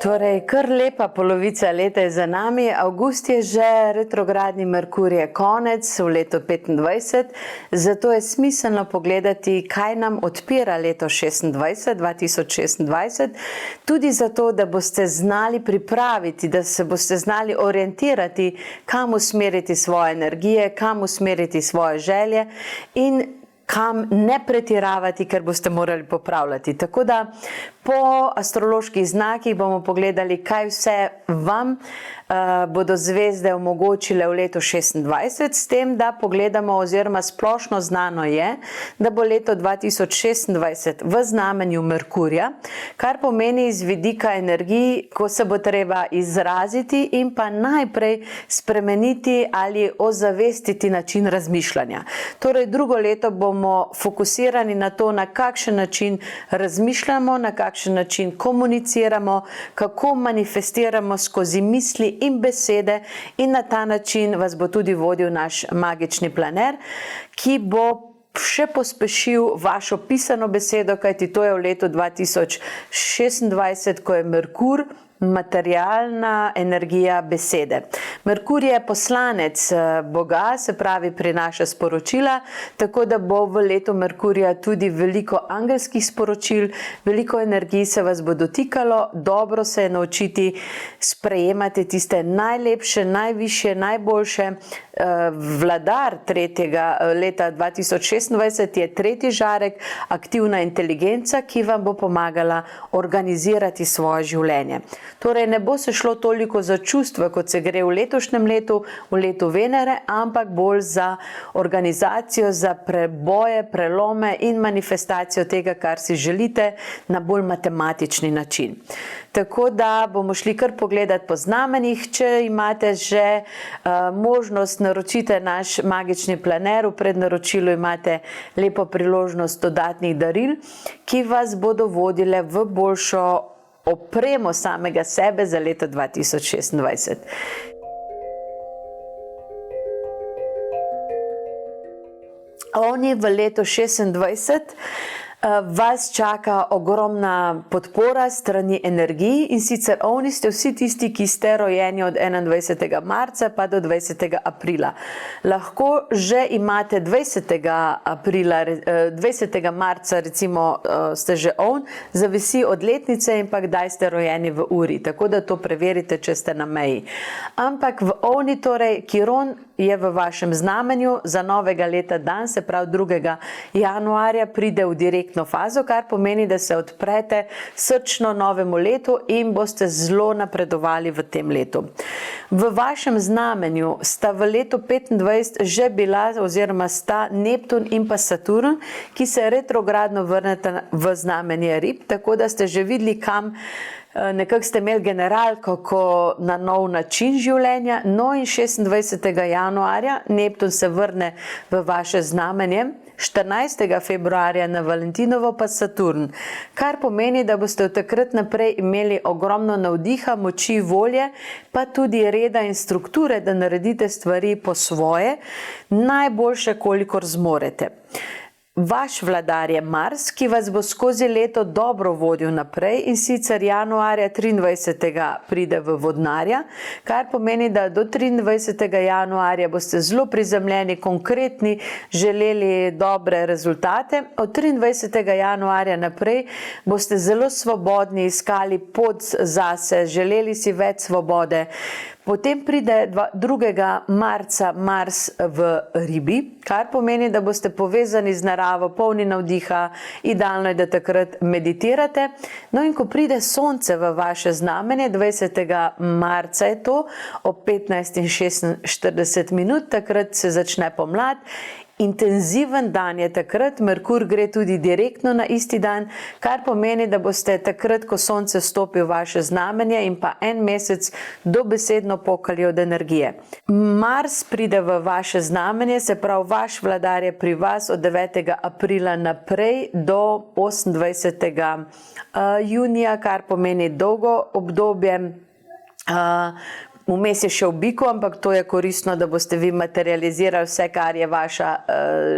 Torej, kar lepa polovica leta je za nami. Avgust je že, retrogradni Merkur je konec v letu 2025, zato je smiselno pogledati, kaj nam odpira leto 2026, tudi zato, da boste znali pripraviti, da se boste znali orientirati, kam usmeriti svoje energije, kam usmeriti svoje želje in kam ne pretiravati, ker boste morali popravljati. Tako da po astroloških znakih bomo pogledali, kaj vse vam bodo zvezde omogočile v letu 2026, s tem, da pogledamo oziroma splošno znano je, da bo leto 2026 v znamenju Merkurja, kar pomeni iz vidika energij, ko se bo treba izraziti in pa najprej spremeniti ali ozavestiti način razmišljanja. Torej, drugo leto bomo fokusirani na to, na kakšen način razmišljamo, na kakšen način komuniciramo, kako manifestiramo skozi misli in besede, in na ta način vas bo tudi vodil naš magični planer, ki bo še pospešil vašo pisano besedo, kajti to je v letu 2026, ko je Merkur materialna energija besede. Merkur je poslanec Boga, se pravi prinaša sporočila, tako da bo v letu Merkurja tudi veliko angelskih sporočil, veliko energij se vas bo dotikalo, dobro se je naučiti sprejemati tiste najlepše, najvišje, najboljše. Vladar leta 2026 je tretji žarek, aktivna inteligenca, ki vam bo pomagala organizirati svoje življenje. Torej, ne bo se šlo toliko za čustva, kot se gre v letošnjem letu, v letu Venere, ampak bolj za organizacijo, za preboje, prelome in manifestacijo tega, kar si želite, na bolj matematični način. Tako da bomo šli kar pogledati po znamenjih. Če imate že možnost, naročite naš magični planer, v prednaročilu imate lepo priložnost dodatnih daril, ki vas bodo vodile v boljšo opremo samega sebe za leto 2026. Ovni v letu 2026 vas čaka ogromna podpora strani energij, in sicer ovni ste vsi tisti, ki ste rojeni od 21. marca pa do 20. aprila. Lahko že imate 20. marca recimo ste že ovn, zavisi od letnice in pa kdaj ste rojeni v uri, tako da to preverite, če ste na meji. Ampak v ovni, torej Kiron je v vašem znamenju za novega leta dan, se pravi 2. januarja pride v direktno fazo, kar pomeni, da se odprete srčno novemu letu in boste zelo napredovali v tem letu. V vašem znamenju sta v letu 2025 že bila oziroma sta Neptun in pa Saturn, ki se retrogradno vrneta v znamenje Rib, tako da ste že videli, kam nekako ste imeli generalko na nov način življenja. No, in 26. januarja Neptun se vrne v vaše znamenje, 14. februarja na Valentinovo pa Saturn, kar pomeni, da boste od takrat naprej imeli ogromno navdiha, moči, volje, pa tudi reda in strukture, da naredite stvari po svoje, najboljše, kolikor zmorete. Vaš vladar je Mars, ki vas bo skozi leto dobro vodil naprej, in sicer januarja 23. pride v Vodnarja, kar pomeni, da do 23. januarja boste zelo prizemljeni, konkretni, želeli dobre rezultate. Od 23. januarja naprej boste zelo svobodni, iskali pot zase, želeli si več svobode. Potem pride 2. marca Mars v Ribi, kar pomeni, da boste povezani z naravo, polni navdiha, idealno je, da takrat meditirate. No, in ko pride Sonce v vaše znamenje, 20. marca je to, ob 15:46, takrat se začne pomlad. Intenziven dan je takrat, Merkur gre tudi direktno na isti dan, kar pomeni, da boste takrat, ko Sonce stopi v vaše znamenje, in pa en mesec dobesedno pokali od energije. Mars pride v vaše znamenje, se pravi vaš vladar je pri vas od 9. aprila naprej do 28. junija, kar pomeni dolgo obdobje. Vmes je še v biku, ampak to je koristno, da boste vi materializirali vse, kar je vaša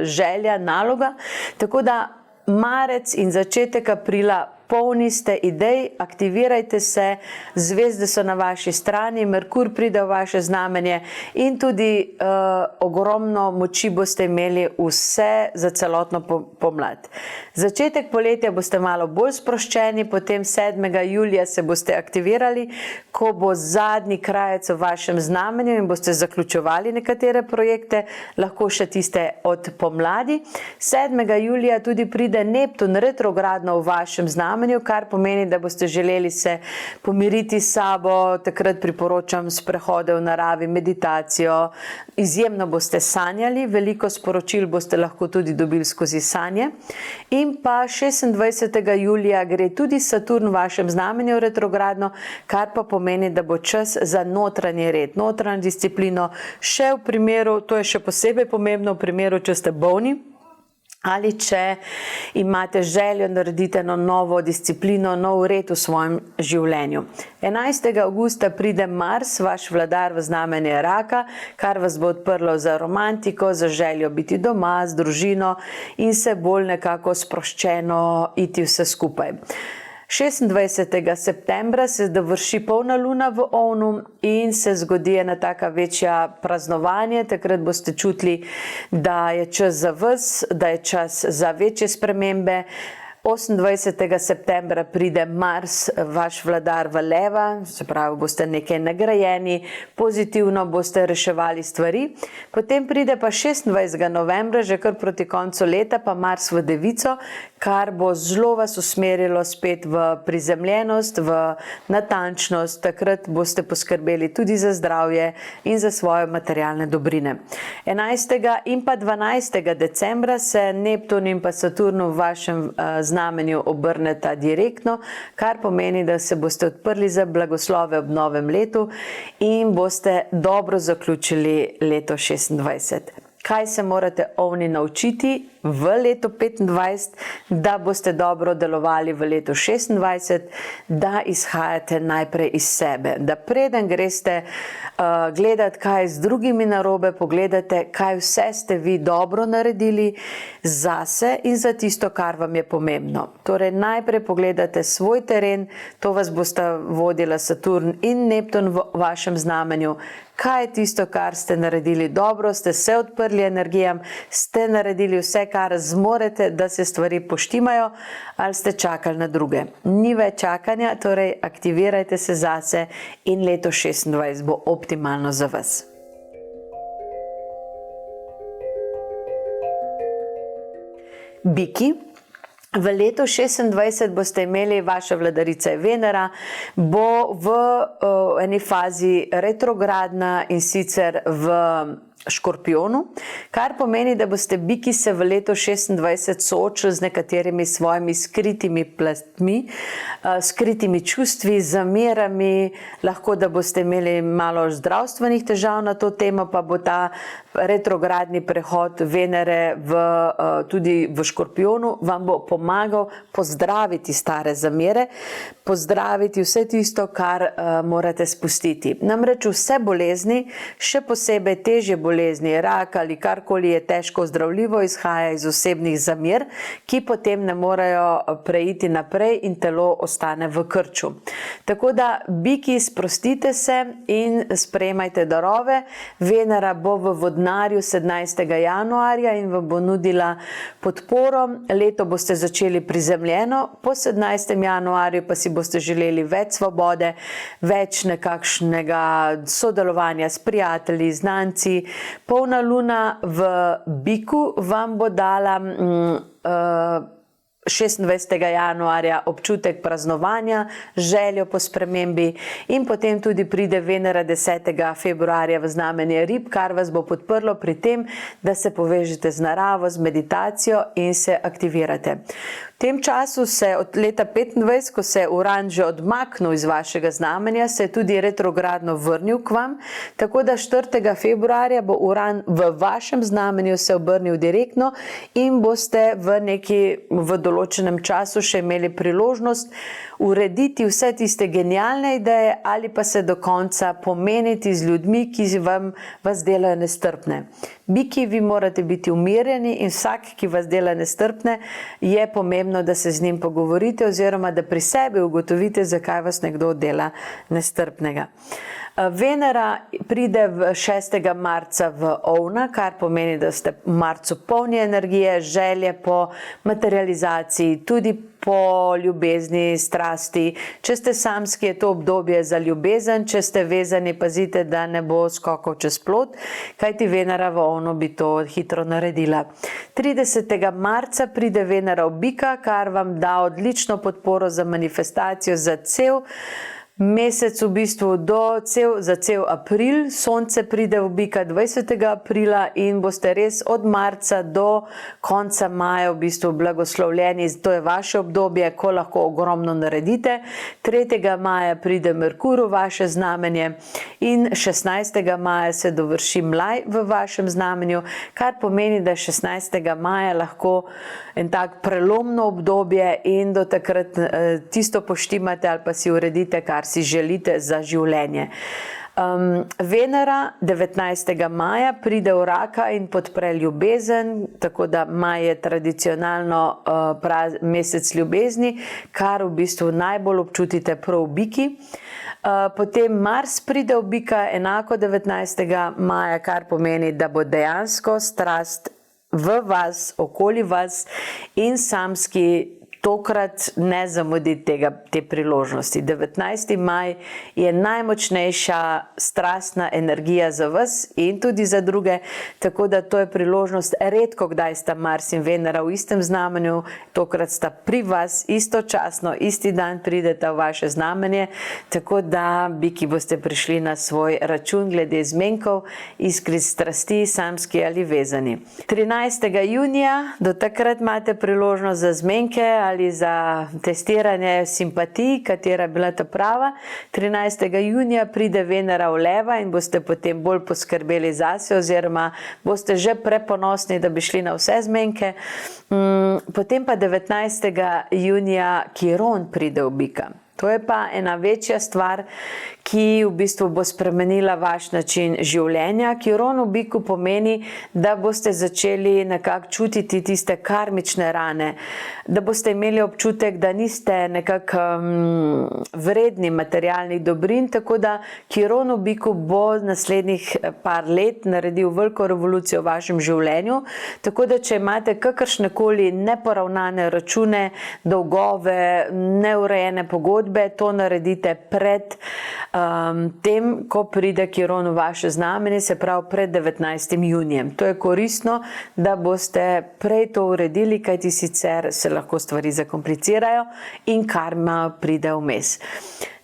želja, naloga. Tako da marec in začetek aprila polni ste idej, aktivirajte se, zvezde so na vaši strani, Merkur pride v vaše znamenje in tudi ogromno moči boste imeli vse za celotno pomlad. Začetek poletja boste malo bolj sproščeni, potem 7. julija se boste aktivirali, ko bo zadnji krajec v vašem znamenju in boste zaključovali nekatere projekte, lahko še tiste od pomladi. 7. julija tudi pride Neptun retrogradno v vašem znamenju, kar pomeni, da boste želeli se pomiriti s sabo, takrat priporočam sprehode v naravi, meditacijo, izjemno boste sanjali, veliko sporočil boste lahko tudi dobili skozi sanje. In pa 26. julija gre tudi Saturn v vašem znamenju retrogradno, kar pa pomeni, da bo čas za notranji red, notranjo disciplino, še v primeru, to je še posebej pomembno v primeru, če ste bolni, ali če imate željo narediti eno novo disciplino, nov red v svojem življenju. 11. avgusta pride Mars, vaš vladar v znamenje Raka, kar vas bo odprlo za romantiko, za željo biti doma, z družino in se bolj nekako sproščeno iti vse skupaj. 26. septembra se dovrši polna luna v Ovnu in se zgodi ena taka večja praznovanje. Takrat boste čutili, da je čas za vas, da je čas za večje spremembe. 28. septembra pride Mars, vaš vladar v Leva, se pravi, boste nekaj nagrajeni, pozitivno boste reševali stvari. Potem pride pa 26. novembra, že kar proti koncu leta, pa Mars v Devico, kar bo zelo vas usmerilo spet v prizemljenost, v natančnost. Takrat boste poskrbeli tudi za zdravje in za svoje materialne dobrine. 11. in pa 12. decembra se Neptun in pa Saturn v vašem znamenju obrneta direktno, kar pomeni, da se boste odprli za blagoslove ob novem letu in boste dobro zaključili leto 26. Kaj se morate ovni naučiti v letu 25, da boste dobro delovali v letu 26, da izhajate najprej iz sebe, da preden greste gledati, kaj je z drugimi narobe, pogledate, kaj vse ste vi dobro naredili zase in za tisto, kar vam je pomembno. Torej, najprej pogledate svoj teren, to vas bosta vodila Saturn in Neptun v vašem znamenju. Kaj je tisto, kar ste naredili dobro, ste se odprli energijam, ste naredili vse, kar zmorete, da se stvari poštimajo, ali ste čakali na druge. Ni več čakanja, torej aktivirajte se zase in leto 26 bo optimalno za vas. Biki. V letu 26 boste imeli, vaša vladarica je Venera, bo v eni fazi retrogradna in sicer v Škorpijonu, kar pomeni, da boste biki se v letu 26 soočili z nekaterimi svojimi skritimi plastmi, skritimi čustvi, zamerami, lahko da boste imeli malo zdravstvenih težav na to temo, pa bo ta retrogradni prehod Venere tudi v Škorpijonu vam bo pomagal pozdraviti stare zamere, pozdraviti vse tisto, kar morate spustiti. Namreč vse bolezni, še posebej težje bolezni, rak ali karkoli je težko zdravljivo, izhaja iz osebnih zamer, ki potem ne morejo preiti naprej in telo ostane v krču. Tako da biki, sprostite se in sprejemajte darove. Venera bo v Vodnarju 17. januarja in vam bo nudila podporo. Leto boste začeli prizemljeno, po 17. januarju pa si boste želeli več svobode, več nekakšnega sodelovanja s prijatelji, znanci. Polna luna v Biku vam bo dala 26. januarja občutek praznovanja, željo po spremembi in potem tudi pride Venera 10. februarja v znamenje Rib, kar vas bo podprlo pri tem, da se povežete z naravo, z meditacijo in se aktivirate. V tem času se od leta 25, ko se je Uran že odmaknil iz vašega znamenja, se je tudi retrogradno vrnil k vam, tako da 4. februarja bo Uran v vašem znamenju se obrnil direktno in boste v določenem času še imeli priložnost urediti vse tiste genialne ideje ali pa se do konca pomeniti z ljudmi, ki vas delajo nestrpne. Biki, vi morate biti umirjeni in vsak, ki vas dela nestrpne, je pomembno, da se z njim pogovorite oziroma da pri sebi ugotovite, zakaj vas nekdo dela nestrpnega. Venera pride 6. marca v Ovna, kar pomeni, da ste v marcu polni energije, želje po materializaciji, tudi po ljubezni, strasti. Če ste samski, je to obdobje za ljubezen, če ste vezani, pazite, da ne bo skokov čez plot, kajti Venera v Ovnu bi to hitro naredila. 30. marca pride Venera v Bika, kar vam da odlično podporo za manifestacijo za cel mesec, v bistvu za cel april. Sonce pride v Bika 20. aprila in boste res od marca do konca maja v bistvu blagoslovljeni. To je vaše obdobje, ko lahko ogromno naredite. 3. maja pride Merkur v vaše znamenje in 16. maja se dovrši Mlaj v vašem znamenju, kar pomeni, da 16. maja lahko en tak prelomno obdobje in do takrat tisto poštimate ali pa si uredite, kar si želite za življenje. Venera 19. maja pride v Raka in podpre ljubezen, tako da maj je tradicionalno mesec ljubezni, kar v bistvu najbolj občutite prav v Biki. Potem Mars pride v Bika enako 19. maja, kar pomeni, da bo dejansko strast v vas, okoli vas in samski. Tokrat ne zamuditi te priložnosti. 19. maj je najmočnejša strastna energija za vas in tudi za druge, tako da to je priložnost. Redko kdaj sta Mars in Venera v istem znamenju, tokrat sta pri vas istočasno, isti dan prideta v vaše znamenje, tako da Biki boste prišli na svoj račun glede zmenkov, iskri strasti, samski ali vezani. 13. junija, do takrat imate priložnost za zmenke ali za testiranje simpatij, katera je bila ta prava. 13. junija pride Venera v Leva in boste potem bolj poskrbeli zase oziroma boste že preponosni, da bi šli na vse zmenke. Potem pa 19. junija Kiron pride v Bika. To je pa ena večja stvar, ki v bistvu bo spremenila vaš način življenja. Kiron v Biku pomeni, da boste začeli nekako čutiti tiste karmične rane, da boste imeli občutek, da niste nekako vredni materialnih dobrin, tako da Kiron v Biku bo naslednjih par let naredil veliko revolucijo v vašem življenju, tako da če imate kakršnekoli neporavnane račune, dolgove, neurejene pogodbe, to naredite pred tem, ko pride Kiron v vaše znamenje, se pravi pred 19. junijem. To je koristno, da boste prej to uredili, kajti sicer se lahko stvari zakomplicirajo in karma pride vmes.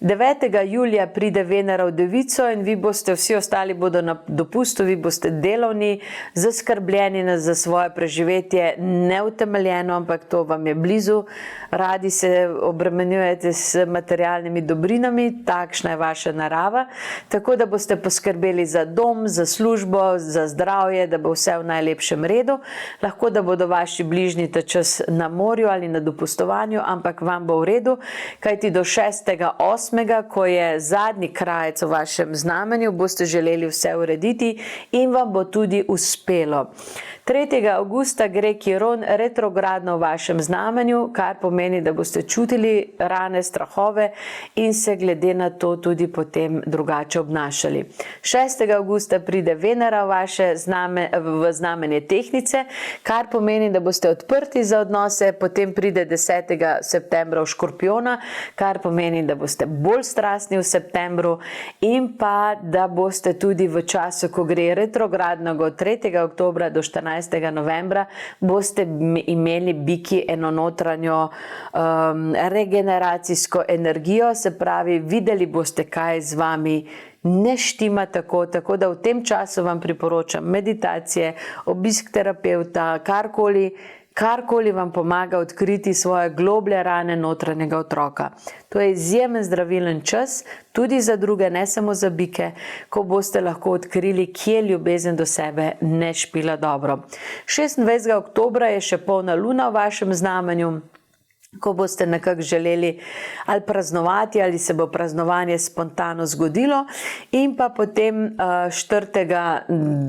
9. julija pride Venera v Devico in vi boste, vsi ostali bodo na dopustu, vi boste delovni, zaskrbljeni za svoje preživetje, neutemeljeno, ampak to vam je blizu. Radi se obremenjujete s materialnimi dobrinami, takšna je vaša narava, tako da boste poskrbeli za dom, za službo, za zdravje, da bo vse v najlepšem redu. Lahko da bodo vaši bližnji ta čas na morju ali na dopustovanju, ampak vam bo v redu, kajti do 6.8., ko je zadnji krajec v vašem znamenju, boste želeli vse urediti in vam bo tudi uspelo. 3. avgusta gre Kiron retrogradno v vašem znamenju, kar pomeni, da boste čutili rane, strahove in se glede na to tudi potem drugače obnašali. 6. avgusta pride Venera v znamenje Tehnice, kar pomeni, da boste odprti za odnose, potem pride 10. septembra v Škorpijona, kar pomeni, da boste bolj strastni v septembru in pa, da boste tudi v času, ko gre retrogradno od 3. oktobra do 14. novembra, boste imeli Biki eno notranjo regeneracijsko energijo, se pravi, videli boste, kaj z vami ne štima tako da v tem času vam priporočam meditacije, obisk terapevta, karkoli vam pomaga odkriti svoje globlje rane notranjega otroka. To je izjemen zdravilen čas, tudi za druge, ne samo za Bike, ko boste lahko odkrili, kje ljubezen do sebe ne špila dobro. 26. oktobra je še polna luna v vašem znamenju ko boste nekako želeli ali praznovati, ali se bo praznovanje spontano zgodilo. In pa potem 4.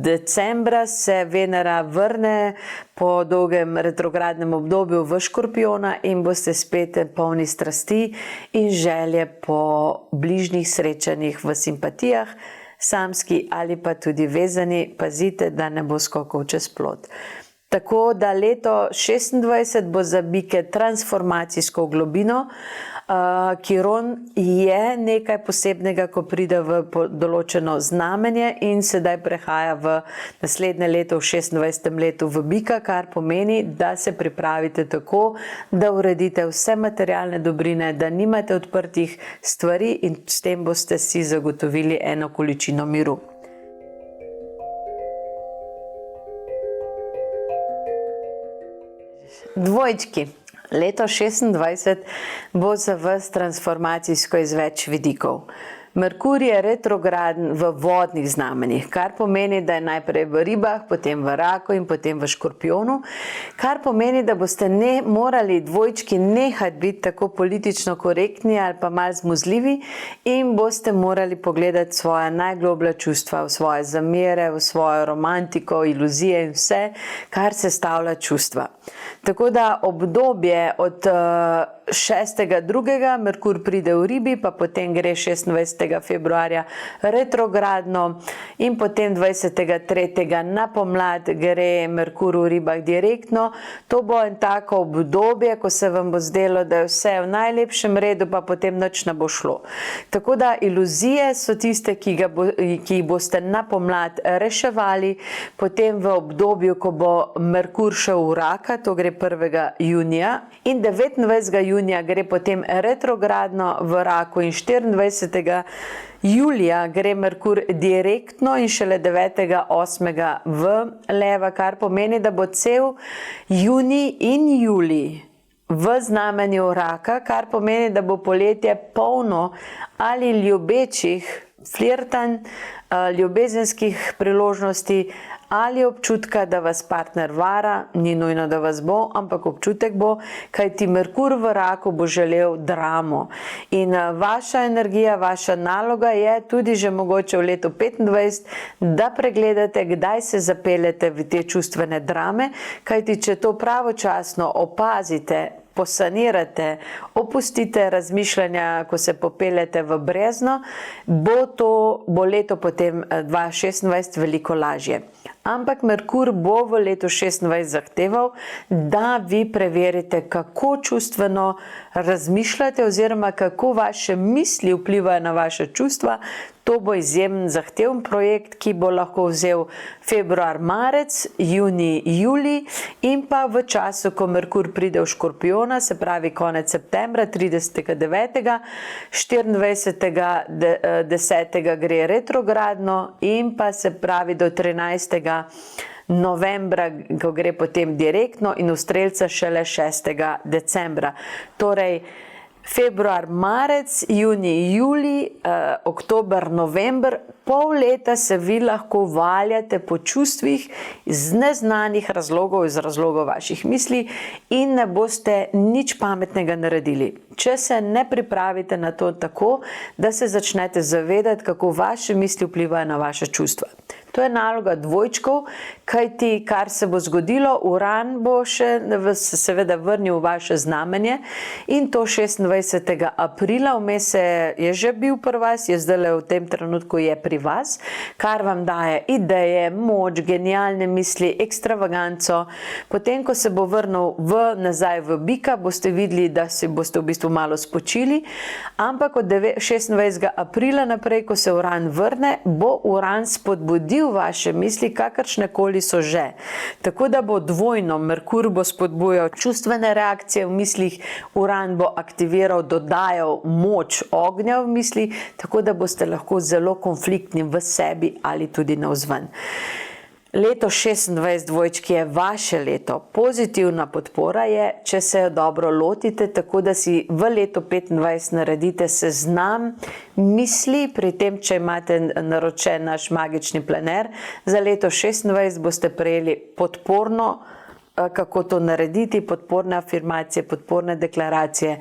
decembra se Venera vrne po dolgem retrogradnem obdobju v Škorpijona in boste spet polni strasti in želje po bližnjih srečanjih, v simpatijah, samski ali pa tudi vezani. Pazite, da ne bo skokov čez plot. Tako da leto 26 bo za bike transformacijsko v globino. Kiron je nekaj posebnega, ko pride v določeno znamenje in sedaj prehaja v naslednje leto, v 26. letu v bika, kar pomeni, da se pripravite tako, da uredite vse materialne dobrine, da nimate odprtih stvari in s tem boste si zagotovili eno količino miru. Dvojčki. Leto 26 bo za vas transformacijsko iz več vidikov. Merkur je retrograden v vodnih znamenjih, kar pomeni, da je najprej v ribah, potem v raku in potem v škorpijonu, kar pomeni, da boste morali dvojčki nehati biti tako politično korektni ali pa malo zmuzljivi in boste morali pogledati svoja najgloblja čustva, v svoje zamere, v svojo romantiko, iluzije in vse, kar sestavlja čustva. Tako da obdobje od 6.2. Merkur pride v ribi, pa potem gre 26. februarja retrogradno in potem 23. na pomlad gre Merkur v ribah direktno. To bo en tako obdobje, ko se vam bo zdelo, da je vse v najlepšem redu, pa potem nič ne bo šlo. Tako da iluzije so tiste, ki jih boste na pomlad reševali, potem v obdobju, ko bo Merkur šel v raka, to gre 1. junija in 29. junija gre potem retrogradno v raku in 24. julija gre Merkur direktno in šele 9. 8. v leva, kar pomeni, da bo cel junij in julij v znamenju raka, kar pomeni, da bo poletje polno ali ljubečih flirtanj, ljubezenskih priložnosti ali občutka, da vas partner vara, ni nujno, da vas bo, ampak občutek bo, kajti Merkur v raku bo želel dramo. In vaša energija, vaša naloga je tudi že mogoče v letu 25, da pregledate, kdaj se zapeljete v te čustvene drame, kajti če to pravočasno opazite, posanirate, opustite razmišljanja, ko se popeljete v brezno, bo leto potem 2026 veliko lažje. Ampak Merkur bo v letu 26 zahteval, da vi preverite, kako čustveno razmišljate oziroma kako vaše misli vplivajo na vaše čustva. To bo izjemen zahteven projekt, ki bo lahko vzel februar, marec, junij, julij in pa v času, ko Merkur pride v Škorpijona, se pravi konec septembra, 30.9., 24. 10. gre retrogradno in pa se pravi do 13. novembra, ko gre potem direktno in v Strelca šele 6. decembra. Torej, februar, marec, junij, julij, oktober, november, pol leta se vi lahko valjate po čustvih iz neznanih razlogov, iz razlogov vaših misli in ne boste nič pametnega naredili. Če se ne pripravite na to tako, da se začnete zavedati, kako vaše misli vplivajo na vaše čustva. To je naloga dvojčkov, kajti kar se bo zgodilo, Uran bo še seveda vrnil v vaše znamenje in to 26. aprila, vmes je že bil pri vas, je zdaj v tem trenutku je pri vas, kar vam daje ideje, moč, genialne misli, ekstravaganco. Potem, ko se bo vrnil nazaj v bika, boste videli, da si boste v bistvu malo spočili, ampak od 26. aprila naprej, ko se Uran vrne, bo Uran spodbudil vaše misli, kakršnekoli so že. Tako da bo dvojno, Merkur bo spodbujal čustvene reakcije v mislih, Uran bo aktiviral, dodajal moč ognja v misli, tako da boste lahko zelo konfliktni v sebi ali tudi navzven. Leto 26 dvojčki je vaše leto. Pozitivna podpora je, če se jo dobro lotite, tako da si v letu 25 naredite seznam misli, pri tem, če imate naročen naš magični plener, za leto 26 boste prejeli podporno kako to narediti, podporne afirmacije, podporne deklaracije,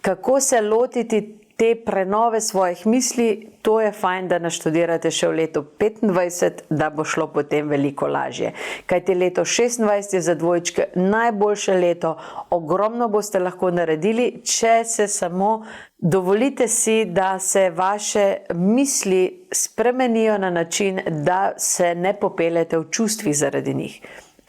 kako se lotiti te prenove svojih misli. To je fajn, da naštudirate še v letu 25, da bo šlo potem veliko lažje. Kajti leto 26 je za dvojčke najboljše leto, ogromno boste lahko naredili, če se samo dovolite si, da se vaše misli spremenijo na način, da se ne popeljete v čustvih zaradi njih.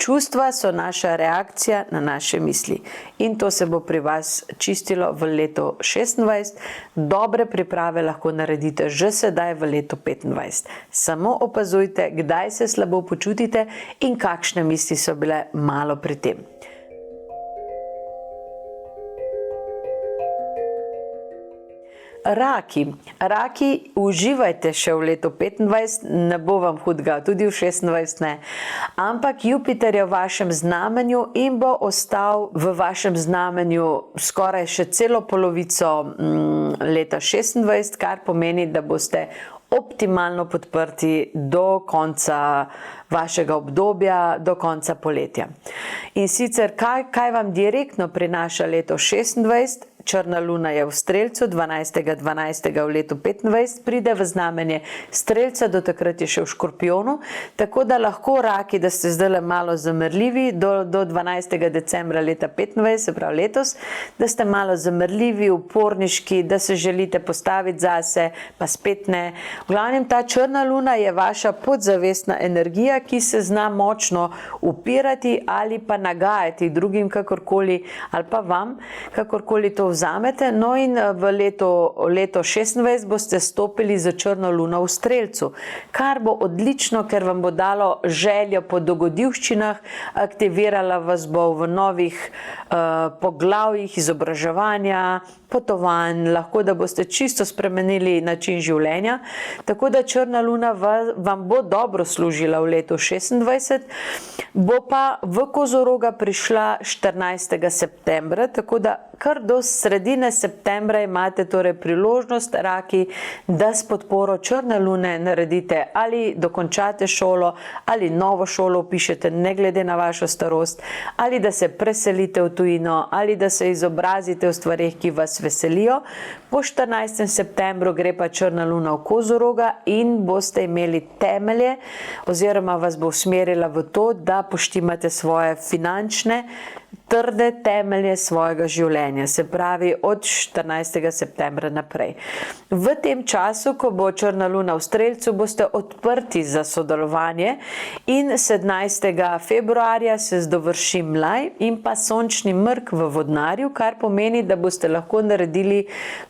Čustva so naša reakcija na naše misli in to se bo pri vas čistilo v letu 26. Dobre priprave lahko naredite že sedaj v letu 25. Samo opazujte, kdaj se slabo počutite in kakšne misli so bile malo pri tem. Raki, uživajte še v letu 25, ne bo vam hudega, tudi v 26 ne. Ampak Jupiter je v vašem znamenju in bo ostal v vašem znamenju skoraj še celo polovico leta 26, kar pomeni, da boste optimalno podprti do konca vašega obdobja, do konca poletja. In sicer, kaj vam direktno prinaša leto 26? Črna luna je v Strelcu, 12.12. v letu 25 pride v znamenje Strelca, do takrat je še v Škorpijonu, tako da lahko raki, da ste zdaj malo zamrljivi do 12. decembra leta 25, se pravi letos, da ste malo zamrljivi, uporniški, da se želite postaviti zase, pa spet ne. V glavnem, ta črna luna je vaša podzavestna energija, ki se zna močno upirati ali pa nagajati drugim kakorkoli, ali pa vam, kakorkoli to vzamete. No in v leto 26 boste stopili za črno luno v Strelcu, kar bo odlično, ker vam bo dalo željo po dogodivščinah, aktivirala vas bo v novih poglavjih izobraževanja, potovanj, lahko da boste čisto spremenili način življenja, tako da črna luna vam bo dobro služila v letu 26, bo pa v Kozoroga prišla 14. septembra, tako da kar do sredine septembra imate torej priložnost, raki, da s podporo črne lune naredite ali dokončate šolo, ali novo šolo vpišete, ne glede na vašo starost, ali da se preselite v tujino, ali da se izobrazite v stvareh, ki vas veselijo. Po 14. septembru gre pa črna luna v Kozoroga in boste imeli temelje, oziroma vas bo usmerila v to, da poštimate svoje finančne trde temelje svojega življenja, se pravi od 14. septembra naprej. V tem času, ko bo črna luna v Strelcu, boste odprti za sodelovanje in 17. februarja se dovrši mlaj in pa sončni mrk v Vodnarju, kar pomeni, da boste lahko naredili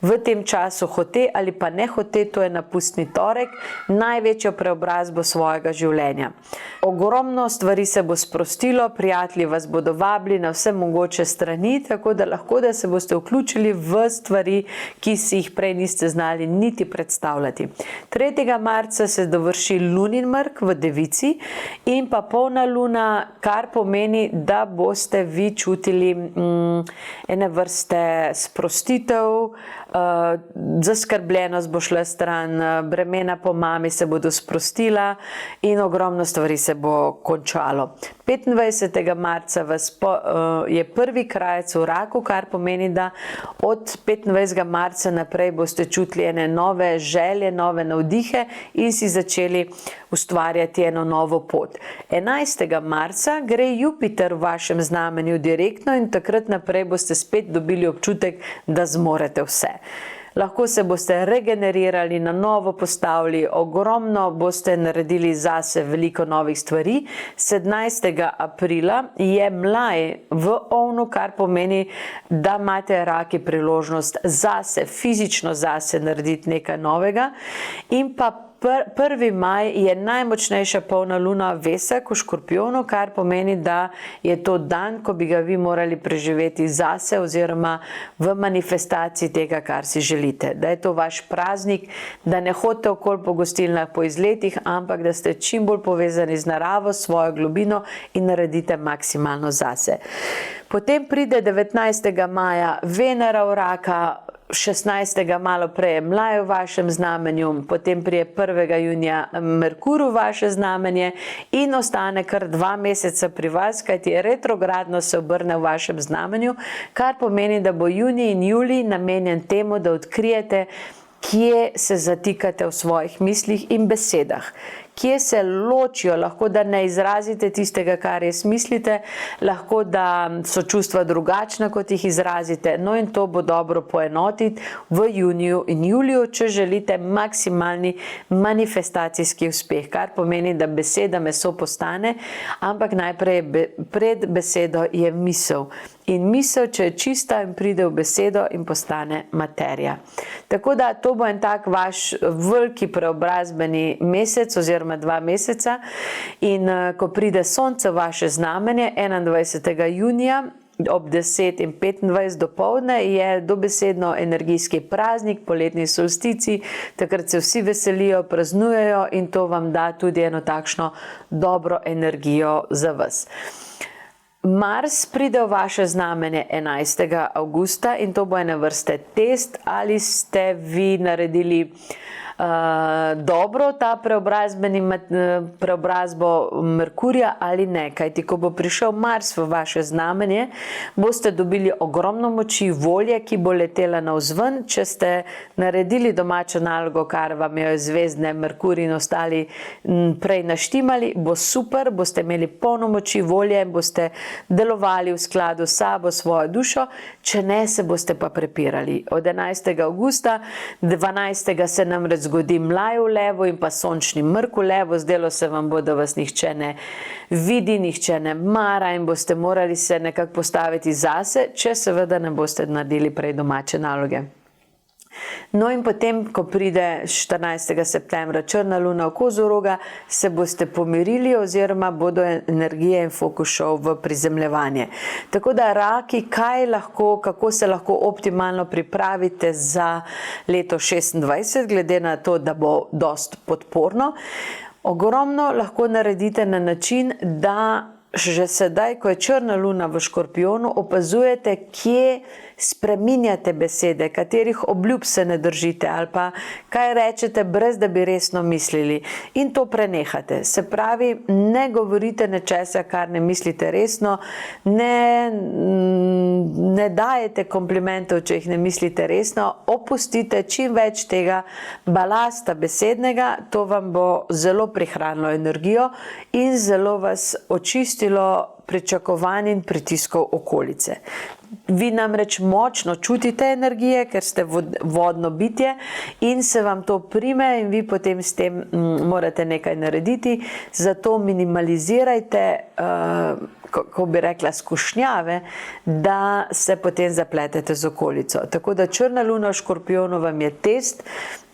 v tem času hote ali pa ne hote, to je napustni torek, največjo preobrazbo svojega življenja. Ogromno stvari se bo sprostilo, prijatelji vas bodo vabili na vse mogoče strani, tako da lahko, da se boste vključili v stvari, ki si jih prej niste znali niti predstavljati. 3. marca se dovrši lunin mrk v Devici in pa polna luna, kar pomeni, da boste vi čutili ene vrste sprostitev, zaskrbljenost bo šla stran, bremena po mami se bodo sprostila in ogromno stvari se bo končalo. 25. marca je prvi krajec v Raku, kar pomeni, da od 25. marca naprej boste čutili ene nove želje, nove navdihe in si začeli ustvarjati eno novo pot. 11. marca gre Jupiter v vašem znamenju direktno in takrat naprej boste spet dobili občutek, da zmorete vse. Lahko se boste regenerirali, na novo postavili, ogromno boste naredili zase veliko novih stvari. 17. aprila je mlaj v Ovnu, kar pomeni, da imate raki priložnost zase, fizično zase narediti nekaj novega. In pa 1. maj je najmočnejša polna luna Vesek v Škorpijonu, kar pomeni, da je to dan, ko bi ga vi morali preživeti zase oziroma v manifestaciji tega, kar si želite. Da je to vaš praznik, da ne hodite okoli po gostilnah po izletih, ampak da ste čim bolj povezani z naravo, svojo globino in naredite maksimalno zase. Potem pride 19. maja Venera v Raka, 16. malo prej je Mlaj v vašem znamenju, potem prije 1. junija Merkur v vaše znamenje in ostane kar 2 meseca pri vas, kajti retrogradno se obrne v vašem znamenju, kar pomeni, da bo junij in julij namenjen temu, da odkrijete, kje se zatikate v svojih mislih in besedah. Kje se ločijo, lahko da ne izrazite tistega, kar res mislite, lahko da so čustva drugačna, kot jih izrazite. No in to bo dobro poenotiti v juniju in juliju, če želite maksimalni manifestacijski uspeh, kar pomeni, da beseda meso postane, ampak najprej pred besedo je misel. In misel, če je čista in pride v besedo in postane materija. Tako da to bo en tak vaš veliki preobrazbeni mesec oziroma 2 meseca in ko pride sonce v vaše znamenje 21. junija ob 10 in 25 dopoldne je dobesedno energijski praznik, poletni solstici, takrat se vsi veselijo, praznujejo in to vam da tudi eno takšno dobro energijo za vas. Mars pride v vaše znamenje 11. avgusta in to bo ene vrste test, ali ste vi naredili dobro ta preobrazbo Merkurja ali ne, kajti ko bo prišel Mars v vaše znamenje, boste dobili ogromno moči, volje, ki bo letela navzven. Če ste naredili domačo nalogo, kar vam je zvezdne Merkur in ostali prej naštimali, bo super, boste imeli polno moči, volje in boste delovali v skladu s sabo, svojo dušo, če ne, se boste pa prepirali. Od 11. avgusta, 12. se nam zgodi Mlaj v levu in pa sončni mrk v levu, zdelo se vam bo, da vas nihče ne vidi, nihče ne mara in boste morali se nekako postaviti zase, če seveda ne boste naredili prej domače naloge. No in potem, ko pride 14. septembra črna luna v Kozoroga, se boste pomirili oziroma bodo energije in fokus šel v prizemljevanje. Tako da raki, kako se lahko optimalno pripravite za leto 26, glede na to, da bo dost podporno. Ogromno lahko naredite na način, da že sedaj, ko je črna luna v Škorpijonu, opazujete, kje spreminjate besede, katerih obljub se ne držite ali pa kaj rečete, brez da bi resno mislili. In to prenehate. Se pravi, ne govorite nečesa, kar ne mislite resno, ne dajete komplimentov, če jih ne mislite resno, opustite čim več tega balasta besednega, to vam bo zelo prihranilo energijo in zelo vas očistilo pričakovanj in pritiskov okolice. Vi namreč močno čutite energije, ker ste vodno bitje in se vam to prime in vi potem s tem morate nekaj narediti. Zato minimalizirajte, kako bi rekla, skušnjave, da se potem zapletete z okolico. Tako da črna luna v Škorpijonu vam je test,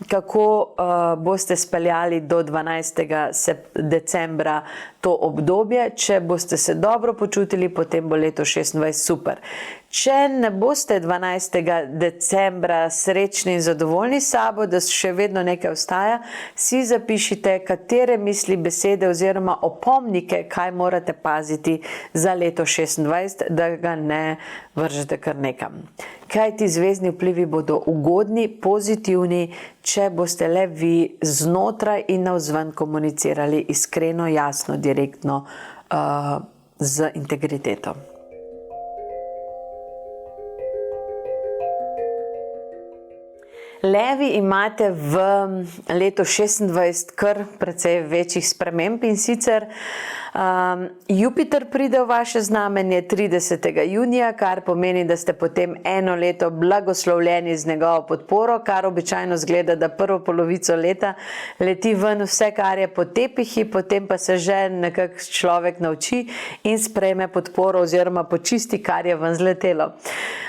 kako boste speljali do 12. decembra to obdobje. Če boste se dobro počutili, potem bo leto 26 super. Če ne boste 12. decembra srečni in zadovoljni s sabo, da še vedno nekaj ostaja, si zapišite, katere misli, besede oziroma opomnike, kaj morate paziti za leto 26, da ga ne vržete kar nekam. Kaj ti zvezdni vplivi bodo ugodni, pozitivni, če boste le vi znotraj in navzven komunicirali iskreno, jasno, direktno, z integriteto. Levi imate v letu 26 kar precej večjih sprememb in sicer Jupiter pride v vaše znamenje 30. junija, kar pomeni, da ste potem eno leto blagoslovljeni z njegovo podporo, kar običajno zgleda, da prvo polovico leta leti ven vse, kar je po tepihi, potem pa se že nekako človek nauči in sprejme podporo oziroma počisti, kar je ven zletelo.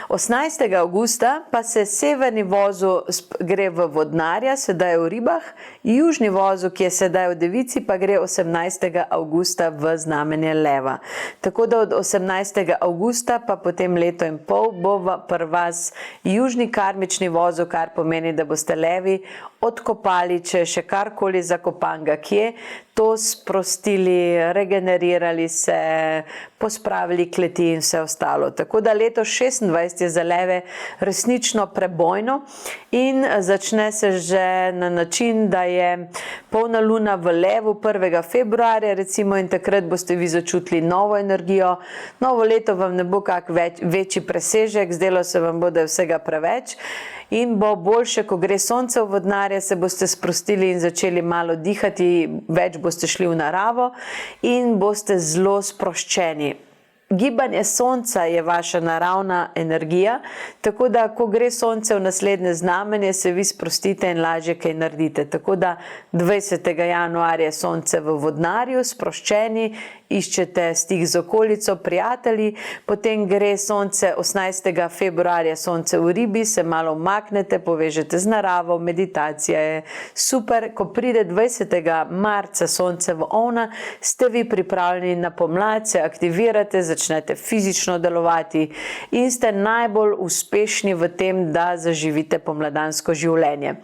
18. avgusta pa se severni vozu gre v vodnarja, sedaj v ribah, južni vozu, ki je sedaj v devici, pa gre 18. avgusta v znamenje leva. Tako da od 18. avgusta pa potem leto in pol bo pri vas južni karmični vozu, kar pomeni, da boste levi odkopali, če je še karkoli zakopanga kje, to sprostili, regenerirali se, pospravili kleti in vse ostalo. Tako da leto 26 je za leve resnično prebojno in začne se že na način, da je polna luna v levu 1. februarja recimo in takrat boste vi začutili novo energijo. Novo leto vam ne bo kak večji presežek, zdelo se vam bo, da je vsega preveč. In bo boljše, ko gre sonce v vodnarje, se boste sprostili in začeli malo dihati, več boste šli v naravo in boste zelo sproščeni. Gibanje sonca je vaša naravna energija, tako da, ko gre sonce v naslednje znamenje, se vi sprostite in lažje kaj naredite. Tako da 20. januarja je sonce v vodnarju, sproščeni, iščete stik z okolico, prijatelji, potem gre sonce 18. februarja, sonce v ribi, se malo umaknete, povežete z naravo, meditacija je super. Ko pride 20. marca sonce v ovna, ste vi pripravljeni na pomlad, se aktivirate, začnete fizično delovati in ste najbolj uspešni v tem, da zaživite pomladansko življenje.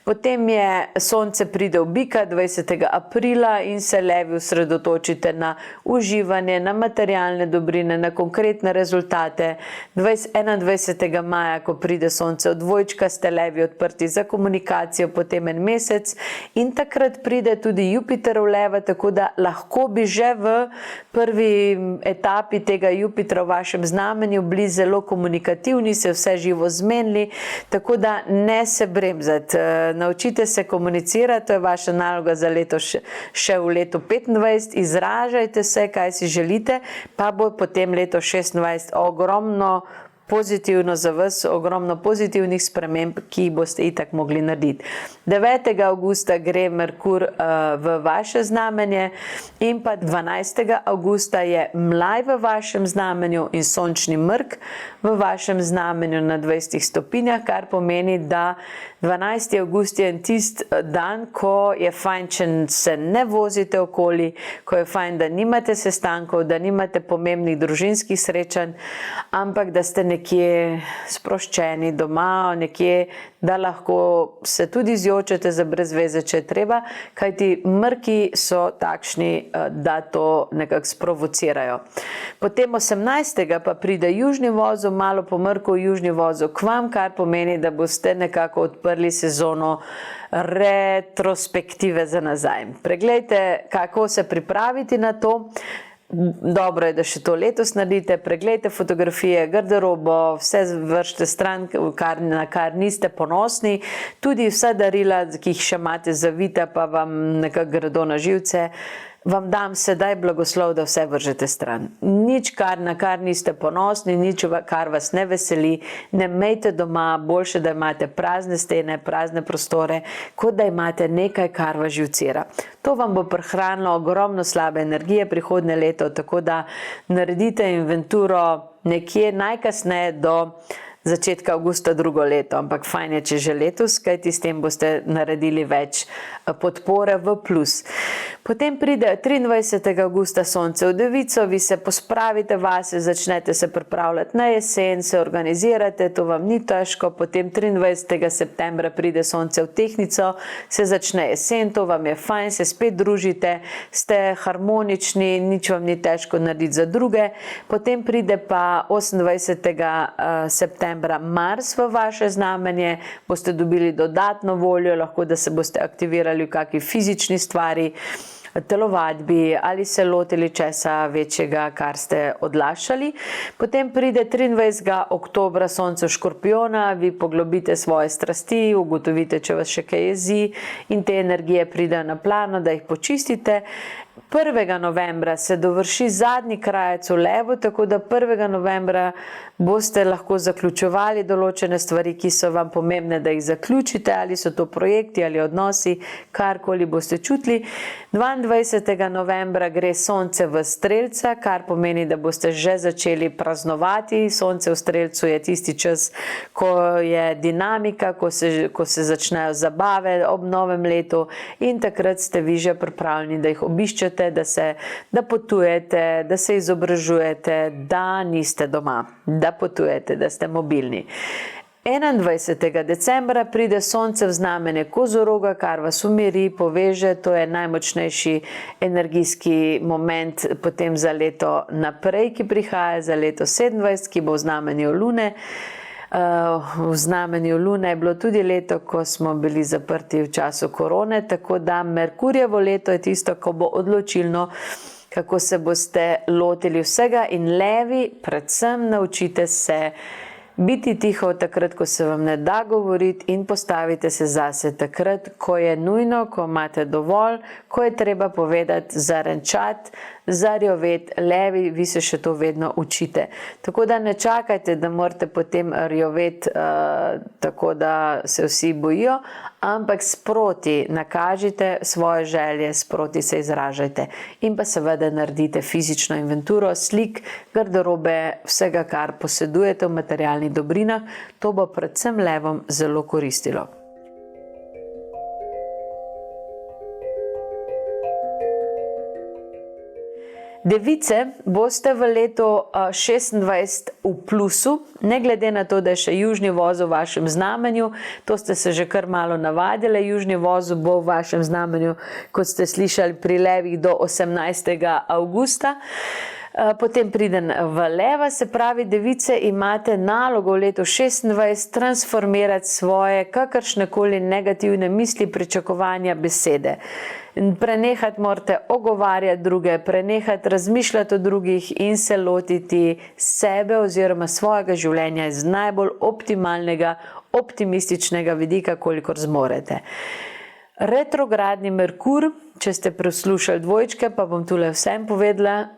Potem je sonce pride v bika 20. aprila in se levi osredotočite na uživanje, na materialne dobrine, na konkretne rezultate. 21. maja, ko pride sonce v dvojčka, ste levi odprti za komunikacijo, potem en mesec in takrat pride tudi Jupiter v leva, tako da lahko bi že v prvi etapi tega Jupitra v vašem znamenju bili zelo komunikativni, se vse živo zmenili, tako da ne se bremzati. Naučite se komunicirati, to je vaša naloga za leto še v letu 25, izražajte se, kaj si želite, pa bo potem leto 26 ogromno pozitivno za vas, ogromno pozitivnih sprememb, ki jih boste itak mogli narediti. 9. avgusta gre Merkur v vaše znamenje in pa 12. avgusta je Mlaj v vašem znamenju in sončni mrk v vašem znamenju na 20 stopinjah, kar pomeni, da 12. avgust je tist dan, ko je fajn, če se ne vozite okoli, ko je fajn, da nimate sestankov, da nimate pomembnih družinskih srečanj, ampak da ste nekje sproščeni doma, nekje, da lahko se tudi zjočete za brez veze, če je treba, kajti mrki so takšni, da to nekako sprovocirajo. Potem 18. pa pride južni vozel, malo po mrku južni vozel k vam, kar pomeni, da boste nekako odprli sezono retrospektive za nazaj. Preglejte, kako se pripraviti na to. Dobro je, da še to letos naredite, preglejte fotografije, garderobo, vse vršite stran, na kar niste ponosni, tudi vsa darila, ki jih še imate zavita, pa vam nekako gredo na živce, vam dam sedaj blagoslov, da vse vržete stran. Nič, na kar niste ponosni, nič, kar vas ne veseli, ne imejte doma, boljše, da imate prazne stene, prazne prostore, kot da imate nekaj, kar vas živcira. To vam bo prihranilo ogromno slabe energije prihodnje leto, tako da naredite inventuro nekje najkasneje do začetka avgusta drugo leto, ampak fajn je, če že letos, kajti s tem boste naredili več podpore v plus. Potem pride 23. avgusta sonce v Devico, vi se pospravite vase, začnete se pripravljati na jesen, se organizirate, to vam ni težko, potem 23. septembra pride sonce v Tehnico, se začne jesen, to vam je fajn, se spet družite, ste harmonični, nič vam ni težko narediti za druge. Potem pride pa 28. septembra Mars v vaše znamenje, boste dobili dodatno voljo, lahko da se boste aktivirali v kakšni fizični stvari, telovadbi ali se lotili česa večjega, kar ste odlašali. Potem pride 23. oktobra sonce v Škorpijona, vi poglobite svoje strasti, ugotovite, če vas še kaj jezi in te energije pridejo na plano, da jih počistite. 1. novembra se dovrši zadnji krajec v levu, tako da 1. novembra boste lahko zaključevali določene stvari, ki so vam pomembne, da jih zaključite, ali so to projekti ali odnosi, karkoli boste čutili. 22. novembra gre sonce v Strelca, kar pomeni, da boste že začeli praznovati. Sonce v Strelcu je tisti čas, ko je dinamika, ko se začnejo zabave ob novem letu in takrat ste vi že pripravljeni, da jih obiščete, da potujete, da se izobražujete, da niste doma, da potujete, da ste mobilni. 21. decembra pride sonce v znamenje Kozoroga, kar vas umiri, poveže, to je najmočnejši energijski moment potem za leto naprej, ki prihaja, za leto 27, ki bo v znamenju Lune. V znamenju Lune je bilo tudi leto, ko smo bili zaprti v času korone, tako da Merkurjevo leto je tisto, ko bo odločilno, kako se boste lotili vsega, in levi, predvsem naučite se biti tiho takrat, ko se vam ne da govoriti, in postavite se zase takrat, ko je nujno, ko imate dovolj, ko je treba povedati, zarenčati, zarjoveti. Levi, vi se še to vedno učite. Tako da ne čakajte, da morate potem rjoveti, tako da se vsi bojijo, ampak sproti nakažite svoje želje, sproti se izražajte in pa seveda naredite fizično inventuro slik, garderobe, vsega, kar posedujete v materialnih dobrinah. To bo predvsem levom zelo koristilo. Device, boste v letu 26 v plusu, ne glede na to, da je še južni vozel v vašem znamenju, to ste se že kar malo navadili, južni vozel bo v vašem znamenju, kot ste slišali, pri levih do 18. avgusta. Potem pride v leva, se pravi, device, imate nalogo v letu 26 transformirati svoje kakršnekoli negativne misli, pričakovanja, besede. Prenehati morate ogovarjati druge, prenehati razmišljati o drugih in se lotiti sebe oziroma svojega življenja iz najbolj optimalnega, optimističnega vidika, kolikor zmorete. Retrogradni Merkur, če ste preslušali dvojčke, pa bom tule vsem povedala,